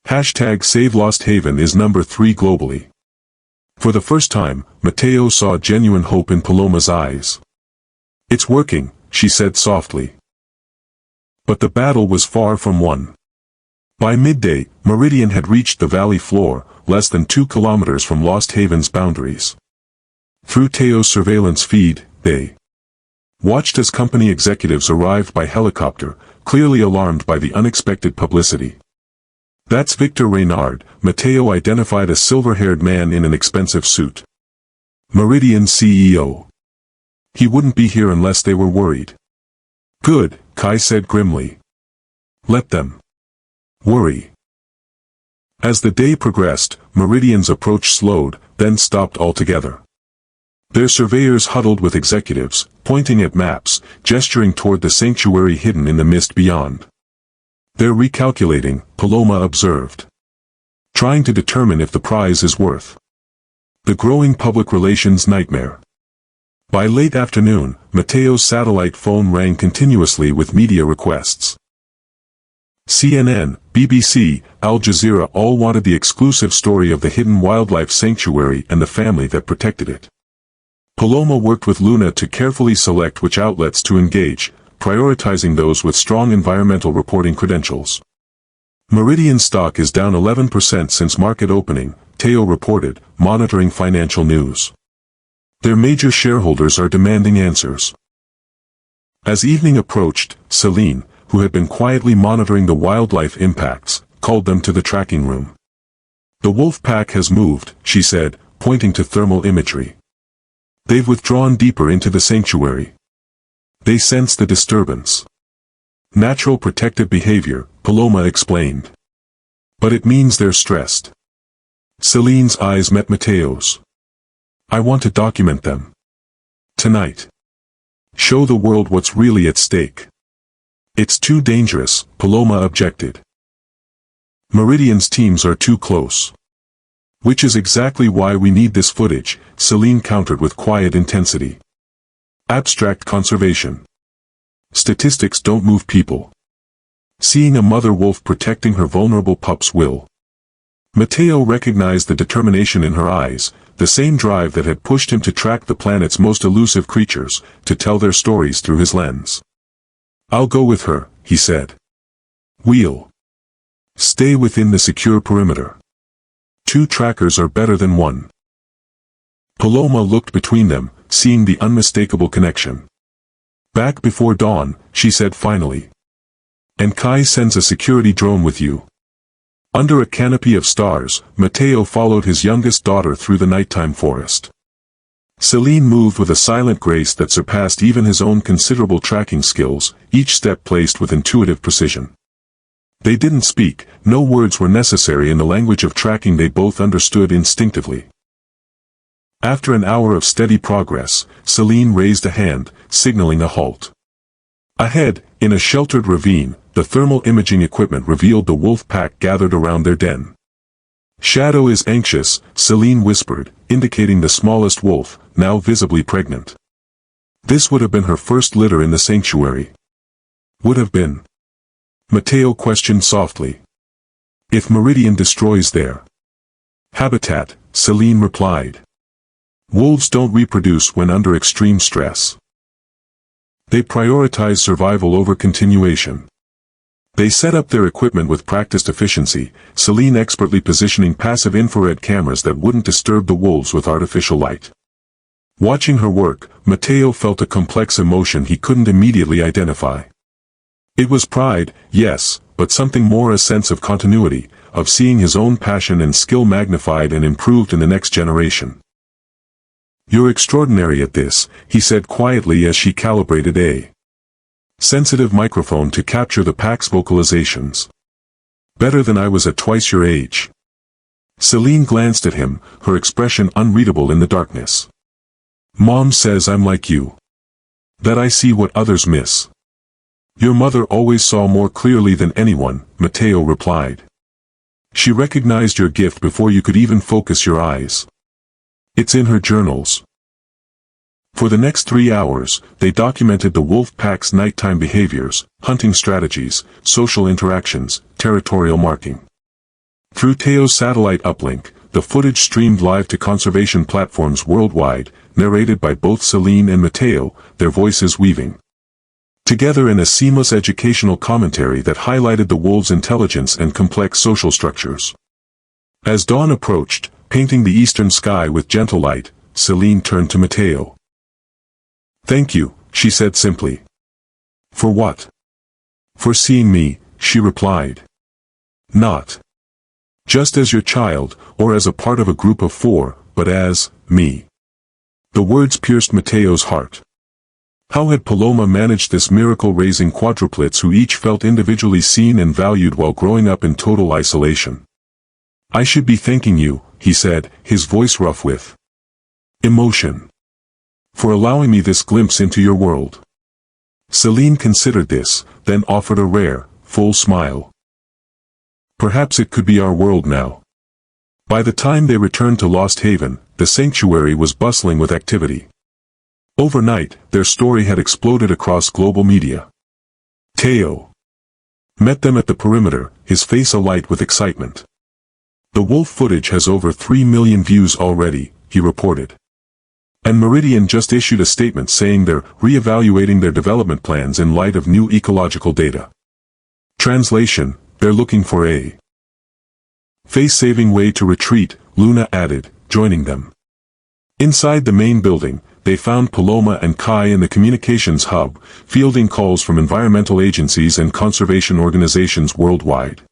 #SaveLostHaven is number 3 globally. For the first time, Mateo saw genuine hope in Paloma's eyes. "It's working," she said softly. But the battle was far from won. By midday, Meridian had reached the valley floor, less than 2 kilometers from Lost Haven's boundaries. Through Teo's surveillance feed, they watched as company executives arrived by helicopter, clearly alarmed by the unexpected publicity. "That's Victor Reynard," Mateo identified a silver-haired man in an expensive suit. "Meridian CEO. He wouldn't be here unless they were worried." "Good," Kai said grimly. "Let them worry." As the day progressed, Meridian's approach slowed, then stopped altogether. Their surveyors huddled with executives, pointing at maps, gesturing toward the sanctuary hidden in the mist beyond. "They're recalculating," Paloma observed. "Trying to determine if the prize is worth the growing public relations nightmare." By late afternoon, Mateo's satellite phone rang continuously with media requests. CNN, BBC, Al Jazeera all wanted the exclusive story of the hidden wildlife sanctuary and the family that protected it. Paloma worked with Luna to carefully select which outlets to engage, prioritizing those with strong environmental reporting credentials. "Meridian stock is down 11% since market opening," Teo reported, monitoring financial news. "Their major shareholders are demanding answers." As evening approached, Celine, who had been quietly monitoring the wildlife impacts, called them to the tracking room. "The wolf pack has moved," she said, pointing to thermal imagery. "They've withdrawn deeper into the sanctuary. They sense the disturbance." "Natural protective behavior," Paloma explained. "But it means they're stressed." Celine's eyes met Mateo's. "I want to document them. Tonight. Show the world what's really at stake." "It's too dangerous," Paloma objected. "Meridian's teams are too close." "Which is exactly why we need this footage," Celine countered with quiet intensity. "Abstract conservation. Statistics don't move people. Seeing a mother wolf protecting her vulnerable pups will." Mateo recognized the determination in her eyes, the same drive that had pushed him to track the planet's most elusive creatures, to tell their stories through his lens. "I'll go with her," he said. "We'll stay within the secure perimeter. 2 trackers are better than 1. Paloma looked between them, seeing the unmistakable connection. "Back before dawn," she said finally. "And Kai sends a security drone with you." Under a canopy of stars, Mateo followed his youngest daughter through the nighttime forest. Celine moved with a silent grace that surpassed even his own considerable tracking skills, each step placed with intuitive precision. They didn't speak, no words were necessary in the language of tracking they both understood instinctively. After an hour of steady progress, Celine raised a hand, signaling a halt. Ahead, in a sheltered ravine, the thermal imaging equipment revealed the wolf pack gathered around their den. "Shadow is anxious," Celine whispered, indicating the smallest wolf, now visibly pregnant. This would have been her first litter in the sanctuary. Would have been? Mateo questioned softly. "If Meridian destroys their habitat," Celine replied. "Wolves don't reproduce when under extreme stress. They prioritize survival over continuation." They set up their equipment with practiced efficiency, Celine expertly positioning passive infrared cameras that wouldn't disturb the wolves with artificial light. Watching her work, Mateo felt a complex emotion he couldn't immediately identify. It was pride, yes, but something more, a sense of continuity, of seeing his own passion and skill magnified and improved in the next generation. "You're extraordinary at this," he said quietly as she calibrated a sensitive microphone to capture the pack's vocalizations. "Better than I was at twice your age." Celine glanced at him, her expression unreadable in the darkness. "Mom says I'm like you. That I see what others miss." "Your mother always saw more clearly than anyone," Mateo replied. "She recognized your gift before you could even focus your eyes. It's in her journals." For the next 3 hours, they documented the wolf pack's nighttime behaviors, hunting strategies, social interactions, territorial marking. Through Teo's satellite uplink, the footage streamed live to conservation platforms worldwide, narrated by both Celine and Mateo, their voices weaving together in a seamless educational commentary that highlighted the wolves' intelligence and complex social structures. As dawn approached, painting the eastern sky with gentle light, Celine turned to Mateo. "Thank you," she said simply. "For what?" "For seeing me," she replied. "Not just as your child, or as a part of a group of 4, but as me." The words pierced Mateo's heart. How had Paloma managed this miracle, raising quadruplets who each felt individually seen and valued while growing up in total isolation? "I should be thanking you," he said, his voice rough with emotion, "for allowing me this glimpse into your world." Celine considered this, then offered a rare, full smile. "Perhaps it could be our world now." By the time they returned to Lost Haven, the sanctuary was bustling with activity. Overnight, their story had exploded across global media. Teo met them at the perimeter, his face alight with excitement. "The wolf footage has over 3 million views already," he reported. "And Meridian just issued a statement saying they're re-evaluating their development plans in light of new ecological data. Translation, they're looking for a face-saving way to retreat," Luna added, joining them. Inside the main building, they found Paloma and Kai in the communications hub, fielding calls from environmental agencies and conservation organizations worldwide.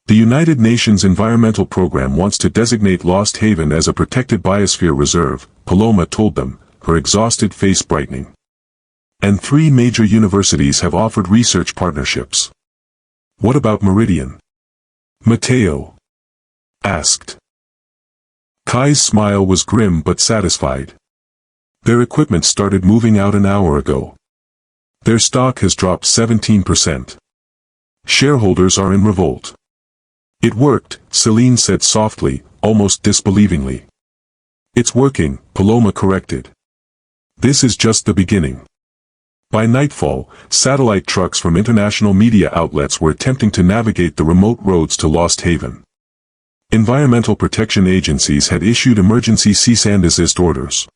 The United Nations Environmental Program wants to designate Lost Haven as a protected biosphere reserve, Paloma told them, her exhausted face brightening. And 3 major universities have offered research partnerships. "What about Meridian?" Mateo asked. Kai's smile was grim but satisfied. "Their equipment started moving out an hour ago. Their stock has dropped 17%. Shareholders are in revolt." "It worked," Celine said softly, almost disbelievingly. "It's working," Paloma corrected. "This is just the beginning." By nightfall, satellite trucks from international media outlets were attempting to navigate the remote roads to Lost Haven. Environmental protection agencies had issued emergency cease and desist orders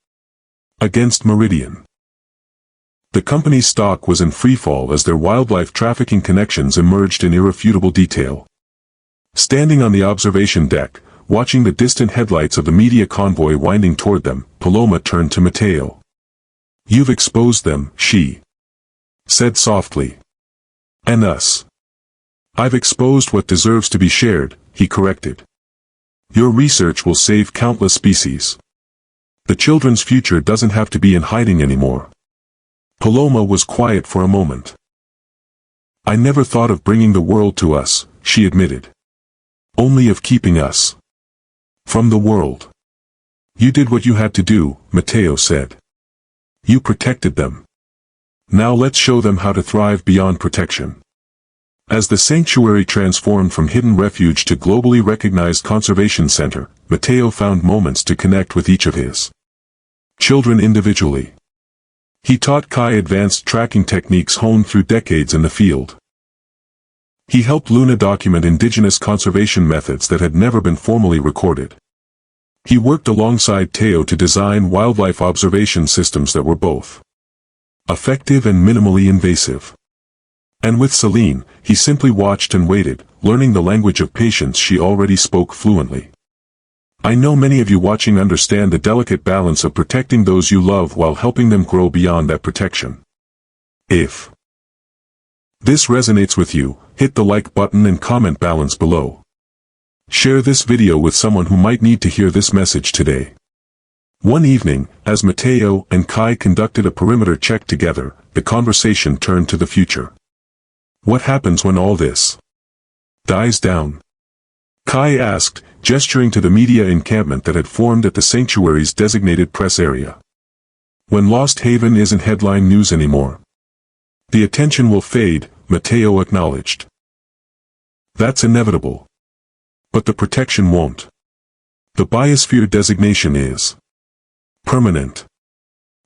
against Meridian. The company's stock was in freefall as their wildlife trafficking connections emerged in irrefutable detail. Standing on the observation deck, watching the distant headlights of the media convoy winding toward them, Paloma turned to Mateo. "You've exposed them," she said softly. "And us." "I've exposed what deserves to be shared," he corrected. "Your research will save countless species. The children's future doesn't have to be in hiding anymore." Paloma was quiet for a moment. "I never thought of bringing the world to us," she admitted. "Only of keeping us from the world." You did what you had to do, Matteo said. You protected them. Now let's show them how to thrive beyond protection. As the sanctuary transformed from hidden refuge to globally recognized conservation center, Matteo found moments to connect with each of his children individually. He taught Kai advanced tracking techniques honed through decades in the field. He helped Luna document indigenous conservation methods that had never been formally recorded. He worked alongside Teo to design wildlife observation systems that were both effective and minimally invasive. And with Celine, he simply watched and waited, learning the language of patience she already spoke fluently. I know many of you watching understand the delicate balance of protecting those you love while helping them grow beyond that protection. If this resonates with you, hit the like button and comment balance below. Share this video with someone who might need to hear this message today. One evening, as Matteo and Kai conducted a perimeter check together, the conversation turned to the future. What happens when all this dies down? Kai asked, gesturing to the media encampment that had formed at the sanctuary's designated press area. When Lost Haven isn't headline news anymore, the attention will fade, Matteo acknowledged. That's inevitable. But the protection won't. The biosphere designation is permanent.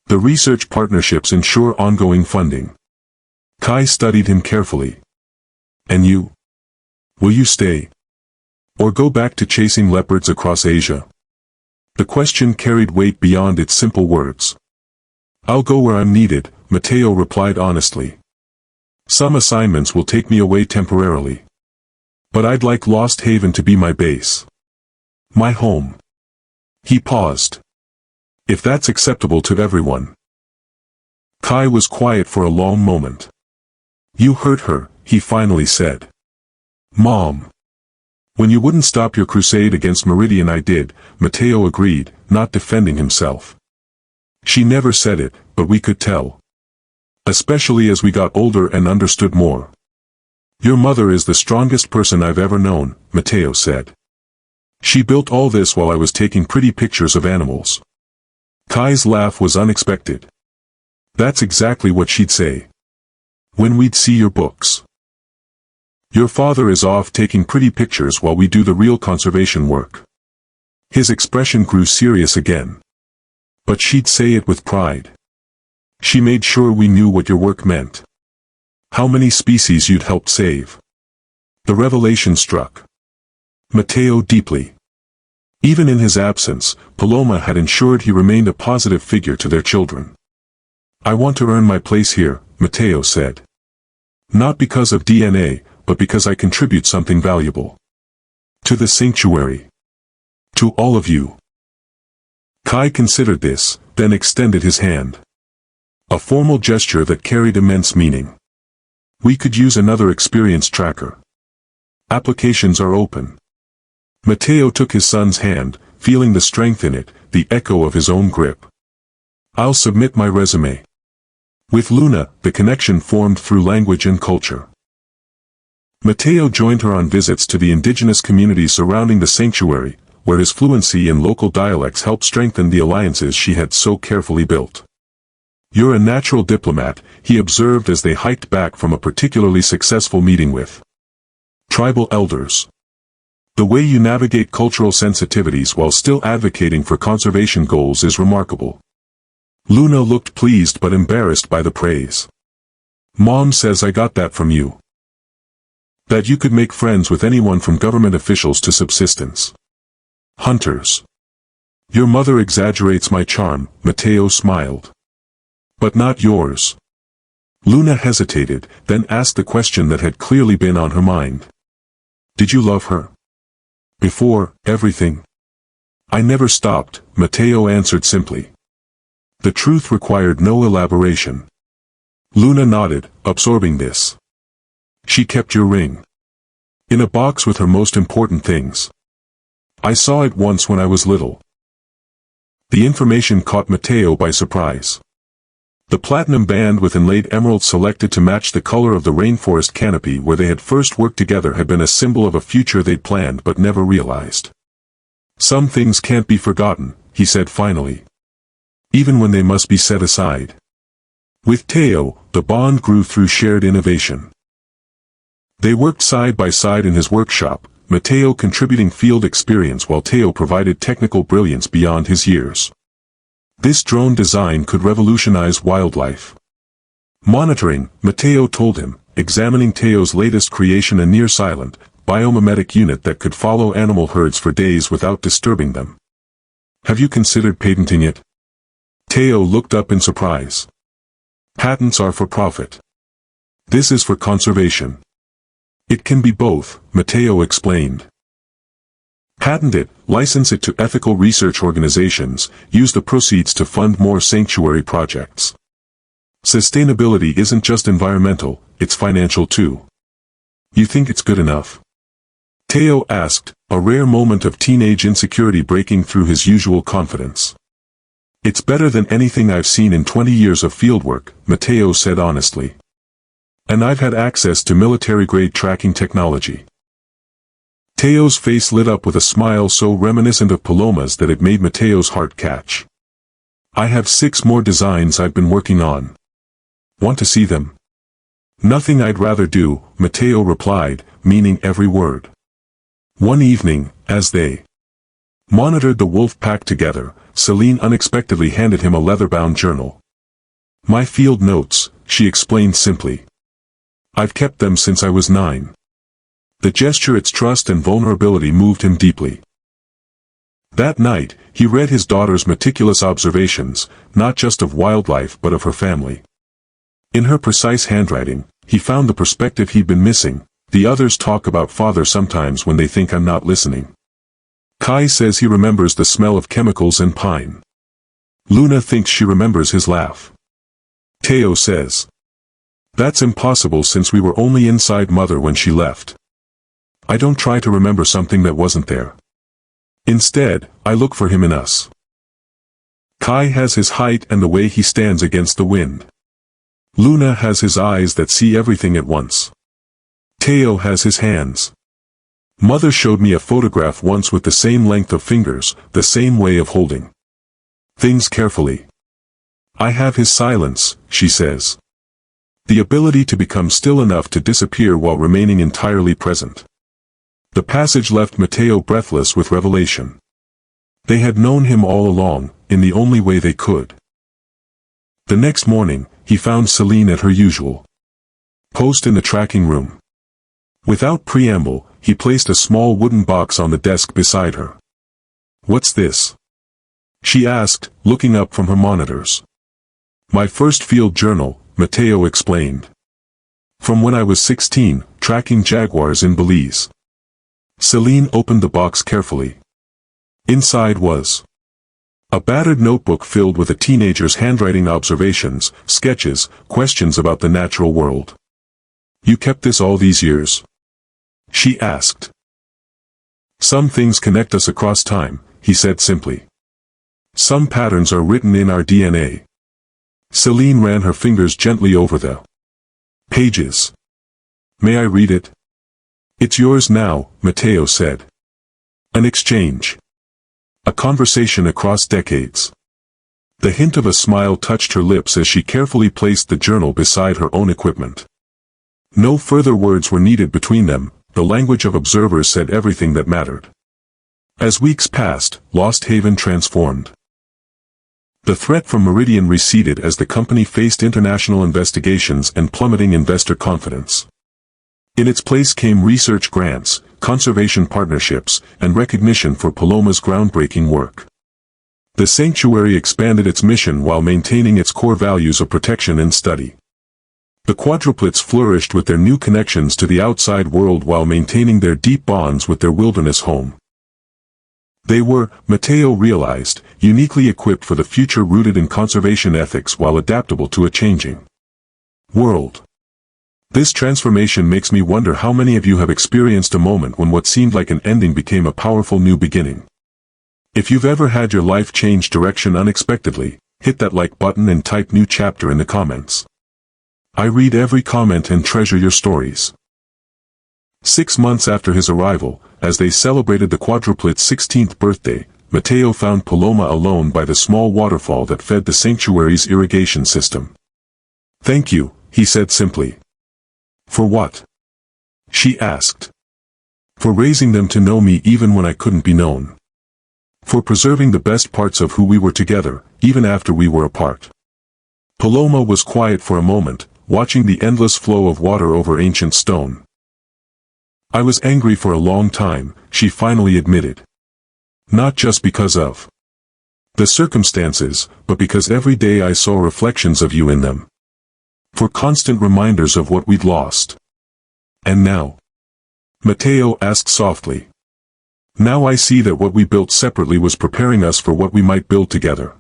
The research partnerships ensure ongoing funding. Kai studied him carefully. And you? Will you stay? Or go back to chasing leopards across Asia? The question carried weight beyond its simple words. I'll go where I'm needed, Matteo replied honestly. Some assignments will take me away temporarily. But I'd like Lost Haven to be my base. My home. He paused. If that's acceptable to everyone. Kai was quiet for a long moment. You hurt her, he finally said. Mom. When you wouldn't stop your crusade against Meridian I did, Matteo agreed, not defending himself. She never said it, but we could tell. Especially as we got older and understood more. Your mother is the strongest person I've ever known, Matteo said. She built all this while I was taking pretty pictures of animals. Kai's laugh was unexpected. That's exactly what she'd say. When we'd see your books. Your father is off taking pretty pictures while we do the real conservation work. His expression grew serious again. But she'd say it with pride. She made sure we knew what your work meant. How many species you'd helped save. The revelation struck Matteo deeply. Even in his absence, Paloma had ensured he remained a positive figure to their children. I want to earn my place here, Matteo said. Not because of DNA, but because I contribute something valuable. To the sanctuary. To all of you. Kai considered this, then extended his hand. A formal gesture that carried immense meaning. We could use another experience tracker. Applications are open. Matteo took his son's hand, feeling the strength in it, the echo of his own grip. I'll submit my resume. With Luna, the connection formed through language and culture. Matteo joined her on visits to the indigenous communities surrounding the sanctuary, where his fluency in local dialects helped strengthen the alliances she had so carefully built. You're a natural diplomat, he observed as they hiked back from a particularly successful meeting with tribal elders. The way you navigate cultural sensitivities while still advocating for conservation goals is remarkable. Luna looked pleased but embarrassed by the praise. Mom says I got that from you. That you could make friends with anyone from government officials to subsistence hunters. Your mother exaggerates my charm, Matteo smiled. But not yours. Luna hesitated, then asked the question that had clearly been on her mind. Did you love her? Before everything? I never stopped, Matteo answered simply. The truth required no elaboration. Luna nodded, absorbing this. She kept your ring. In a box with her most important things. I saw it once when I was little. The information caught Matteo by surprise. The platinum band with inlaid emeralds selected to match the color of the rainforest canopy where they had first worked together had been a symbol of a future they'd planned but never realized. Some things can't be forgotten, he said finally. Even when they must be set aside. With Teo, the bond grew through shared innovation. They worked side by side in his workshop, Matteo contributing field experience while Teo provided technical brilliance beyond his years. This drone design could revolutionize wildlife monitoring, Matteo told him, examining Teo's latest creation, a near-silent, biomimetic unit that could follow animal herds for days without disturbing them. Have you considered patenting it? Teo looked up in surprise. Patents are for profit. This is for conservation. It can be both, Matteo explained. Patent it, license it to ethical research organizations, use the proceeds to fund more sanctuary projects. Sustainability isn't just environmental, it's financial too. You think it's good enough? Teo asked, a rare moment of teenage insecurity breaking through his usual confidence. It's better than anything I've seen in 20 years of fieldwork, Matteo said honestly. And I've had access to military-grade tracking technology. Teo's face lit up with a smile so reminiscent of Paloma's that it made Matteo's heart catch. I have 6 more designs I've been working on. Want to see them? Nothing I'd rather do, Matteo replied, meaning every word. One evening, as they monitored the wolf pack together, Celine unexpectedly handed him a leather-bound journal. My field notes, she explained simply. I've kept them since I was 9. The gesture, its trust and vulnerability moved him deeply. That night, he read his daughter's meticulous observations, not just of wildlife but of her family. In her precise handwriting, he found the perspective he'd been missing. The others talk about father sometimes when they think I'm not listening. Kai says he remembers the smell of chemicals and pine. Luna thinks she remembers his laugh. Teo says. That's impossible since we were only inside mother when she left. I don't try to remember something that wasn't there. Instead, I look for him in us. Kai has his height and the way he stands against the wind. Luna has his eyes that see everything at once. Teo has his hands. Mother showed me a photograph once with the same length of fingers, the same way of holding things carefully. I have his silence, she says. The ability to become still enough to disappear while remaining entirely present. The passage left Matteo breathless with revelation. They had known him all along, in the only way they could. The next morning, he found Celine at her usual post in the tracking room. Without preamble, he placed a small wooden box on the desk beside her. What's this? She asked, looking up from her monitors. My first field journal, Matteo explained. From when I was 16, tracking jaguars in Belize. Celine opened the box carefully. Inside was a battered notebook filled with a teenager's handwriting, observations, sketches, questions about the natural world. You kept this all these years? She asked. Some things connect us across time, he said simply. Some patterns are written in our DNA. Celine ran her fingers gently over the pages. May I read it? It's yours now, Matteo said. An exchange. A conversation across decades. The hint of a smile touched her lips as she carefully placed the journal beside her own equipment. No further words were needed between them, the language of observers said everything that mattered. As weeks passed, Lost Haven transformed. The threat from Meridian receded as the company faced international investigations and plummeting investor confidence. In its place came research grants, conservation partnerships, and recognition for Paloma's groundbreaking work. The sanctuary expanded its mission while maintaining its core values of protection and study. The Quadruplets flourished with their new connections to the outside world while maintaining their deep bonds with their wilderness home. They were, Matteo realized, uniquely equipped for the future, rooted in conservation ethics while adaptable to a changing world. This transformation makes me wonder how many of you have experienced a moment when what seemed like an ending became a powerful new beginning. If you've ever had your life change direction unexpectedly, hit that like button and type new chapter in the comments. I read every comment and treasure your stories. 6 months after his arrival, as they celebrated the Quadruplets' 16th birthday, Mateo found Paloma alone by the small waterfall that fed the sanctuary's irrigation system. "Thank you," he said simply. "For what?" she asked. "For raising them to know me even when I couldn't be known. For preserving the best parts of who we were together, even after we were apart." Paloma was quiet for a moment, watching the endless flow of water over ancient stone. "I was angry for a long time," she finally admitted. "Not just because of the circumstances, but because every day I saw reflections of you in them. For constant reminders of what we'd lost." "And now?" Mateo asked softly. "Now I see that what we built separately was preparing us for what we might build together."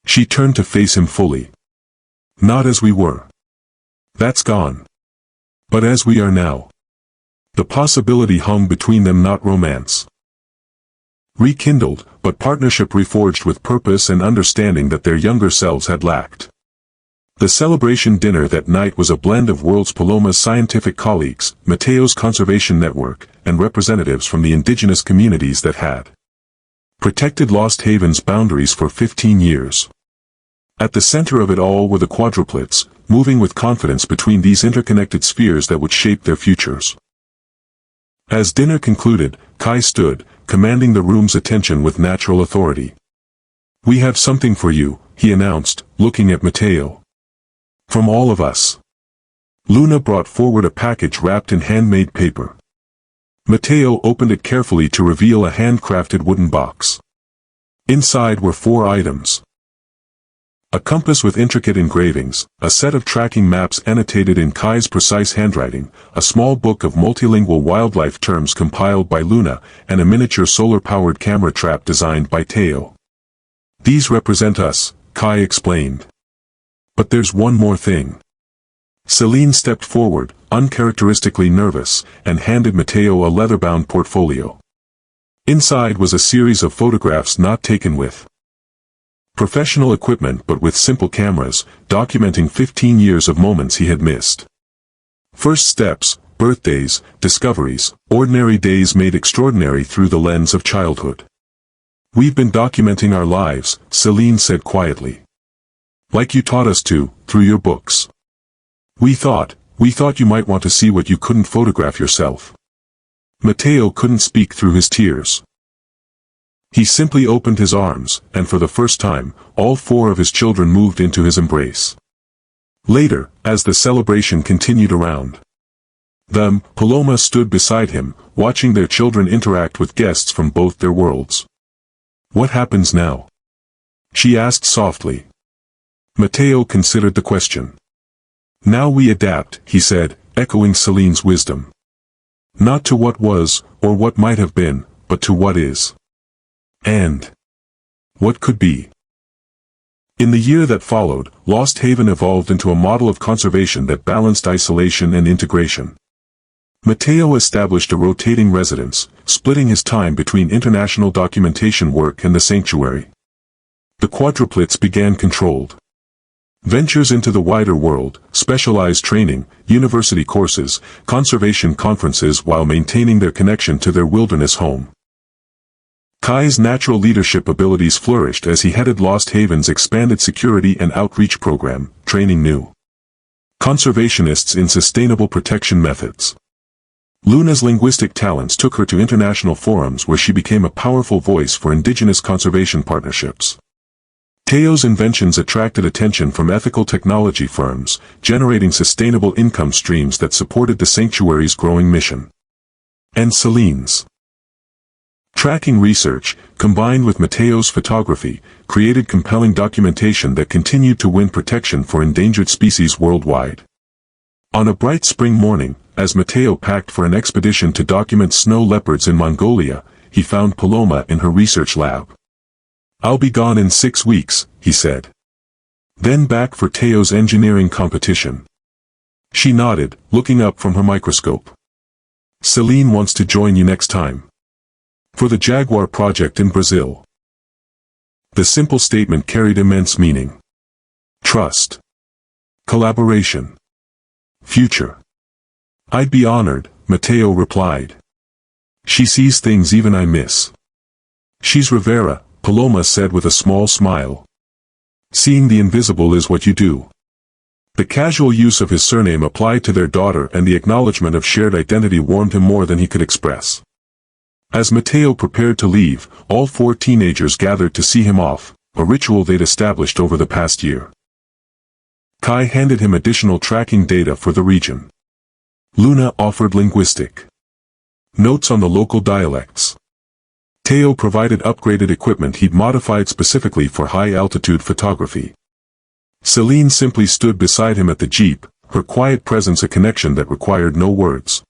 She turned to face him fully. "Not as we were. That's gone. But as we are now." The possibility hung between them, not romance. Rekindled, but partnership reforged with purpose and understanding that their younger selves had lacked. The celebration dinner that night was a blend of World's Paloma's scientific colleagues, Mateo's conservation network, and representatives from the indigenous communities that had protected Lost Haven's boundaries for 15 years. At the center of it all were the Quadruplets, moving with confidence between these interconnected spheres that would shape their futures. As dinner concluded, Kai stood, commanding the room's attention with natural authority. "We have something for you," he announced, looking at Mateo. "From all of us." Luna brought forward a package wrapped in handmade paper. Mateo opened it carefully to reveal a handcrafted wooden box. Inside were 4 items. A compass with intricate engravings, a set of tracking maps annotated in Kai's precise handwriting, a small book of multilingual wildlife terms compiled by Luna, and a miniature solar-powered camera trap designed by Teo. "These represent us," Kai explained. "But there's one more thing." Celine stepped forward, uncharacteristically nervous, and handed Mateo a leather-bound portfolio. Inside was a series of photographs not taken with professional equipment but with simple cameras, documenting 15 years of moments he had missed. First steps, birthdays, discoveries, ordinary days made extraordinary through the lens of childhood. "We've been documenting our lives," Celine said quietly. "Like you taught us to, through your books. We thought you might want to see what you couldn't photograph yourself." Mateo couldn't speak through his tears. He simply opened his arms, and for the first time, all 4 of his children moved into his embrace. Later, as the celebration continued around them, Paloma stood beside him, watching their children interact with guests from both their worlds. "What happens now?" she asked softly. Mateo considered the question. "Now we adapt," he said, echoing Celine's wisdom. "Not to what was, or what might have been, but to what is. And what could be." In the year that followed, Lost Haven evolved into a model of conservation that balanced isolation and integration. Mateo established a rotating residence, splitting his time between international documentation work and the sanctuary. The Quadruplets began controlled ventures into the wider world, specialized training, university courses, conservation conferences while maintaining their connection to their wilderness home. Kai's natural leadership abilities flourished as he headed Lost Haven's expanded security and outreach program, training new conservationists in sustainable protection methods. Luna's linguistic talents took her to international forums where she became a powerful voice for indigenous conservation partnerships. Teo's inventions attracted attention from ethical technology firms, generating sustainable income streams that supported the sanctuary's growing mission. And Celine's tracking research, combined with Mateo's photography, created compelling documentation that continued to win protection for endangered species worldwide. On a bright spring morning, as Mateo packed for an expedition to document snow leopards in Mongolia, he found Paloma in her research lab. "I'll be gone in 6 weeks," he said. "Then back for Teo's engineering competition." She nodded, looking up from her microscope. "Celine wants to join you next time. For the Jaguar project in Brazil." The simple statement carried immense meaning. Trust. Collaboration. Future. "I'd be honored," Mateo replied. "She sees things even I miss." She's Rivera, Paloma said with a small smile. Seeing the invisible is what you do. The casual use of his surname applied to their daughter and the acknowledgement of shared identity warmed him more than he could express. As Mateo prepared to leave, all 4 teenagers gathered to see him off, a ritual they'd established over the past year. Kai handed him additional tracking data for the region. Luna offered linguistic notes on the local dialects. Teo provided upgraded equipment he'd modified specifically for high-altitude photography. Celine simply stood beside him at the jeep, her quiet presence a connection that required no words.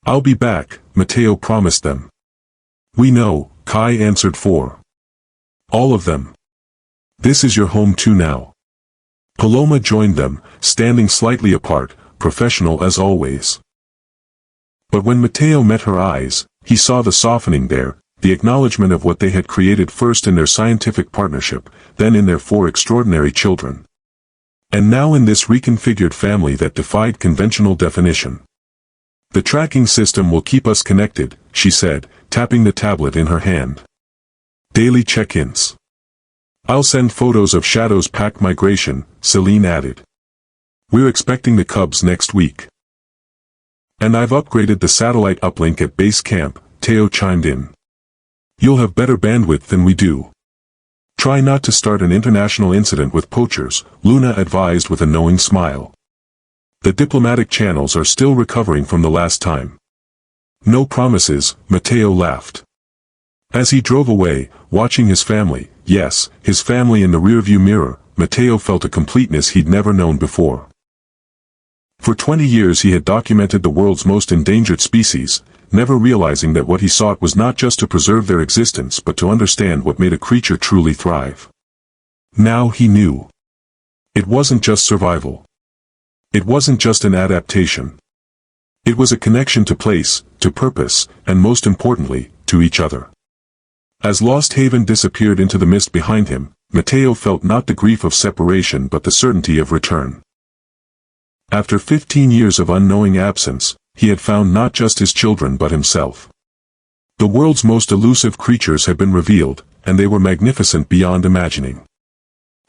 "I'll be back," Mateo promised them. "We know," Kai answered for all of them. "This is your home too now." Paloma joined them, standing slightly apart, professional as always. But when Mateo met her eyes, he saw the softening there, the acknowledgement of what they had created first in their scientific partnership, then in their 4 extraordinary children. And now in this reconfigured family that defied conventional definition. "The tracking system will keep us connected," she said, tapping the tablet in her hand. "Daily check-ins. I'll send photos of Shadow's pack migration," Celine added. "We're expecting the cubs next week. And I've upgraded the satellite uplink at base camp," Teo chimed in. "You'll have better bandwidth than we do." "Try not to start an international incident with poachers," Luna advised with a knowing smile. "The diplomatic channels are still recovering from the last time." "No promises," Mateo laughed. As he drove away, watching his family, yes, his family in the rearview mirror, Mateo felt a completeness he'd never known before. For 20 years he had documented the world's most endangered species, never realizing that what he sought was not just to preserve their existence but to understand what made a creature truly thrive. Now he knew. It wasn't just survival. It wasn't just an adaptation. It was a connection to place, to purpose, and most importantly, to each other. As Lost Haven disappeared into the mist behind him, Mateo felt not the grief of separation but the certainty of return. After 15 years of unknowing absence, he had found not just his children but himself. The world's most elusive creatures had been revealed, and they were magnificent beyond imagining.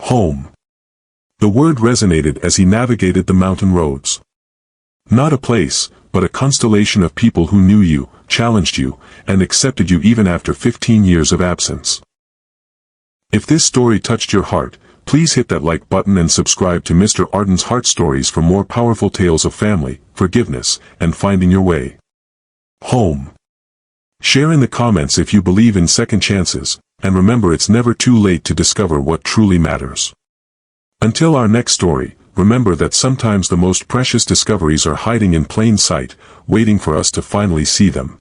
Home. The word resonated as he navigated the mountain roads. Not a place, but a constellation of people who knew you, challenged you, and accepted you even after 15 years of absence. If this story touched your heart, please hit that like button and subscribe to Mr. Arden's Heart Stories for more powerful tales of family, forgiveness, and finding your way home. Share in the comments if you believe in second chances, and remember it's never too late to discover what truly matters. Until our next story, remember that sometimes the most precious discoveries are hiding in plain sight, waiting for us to finally see them.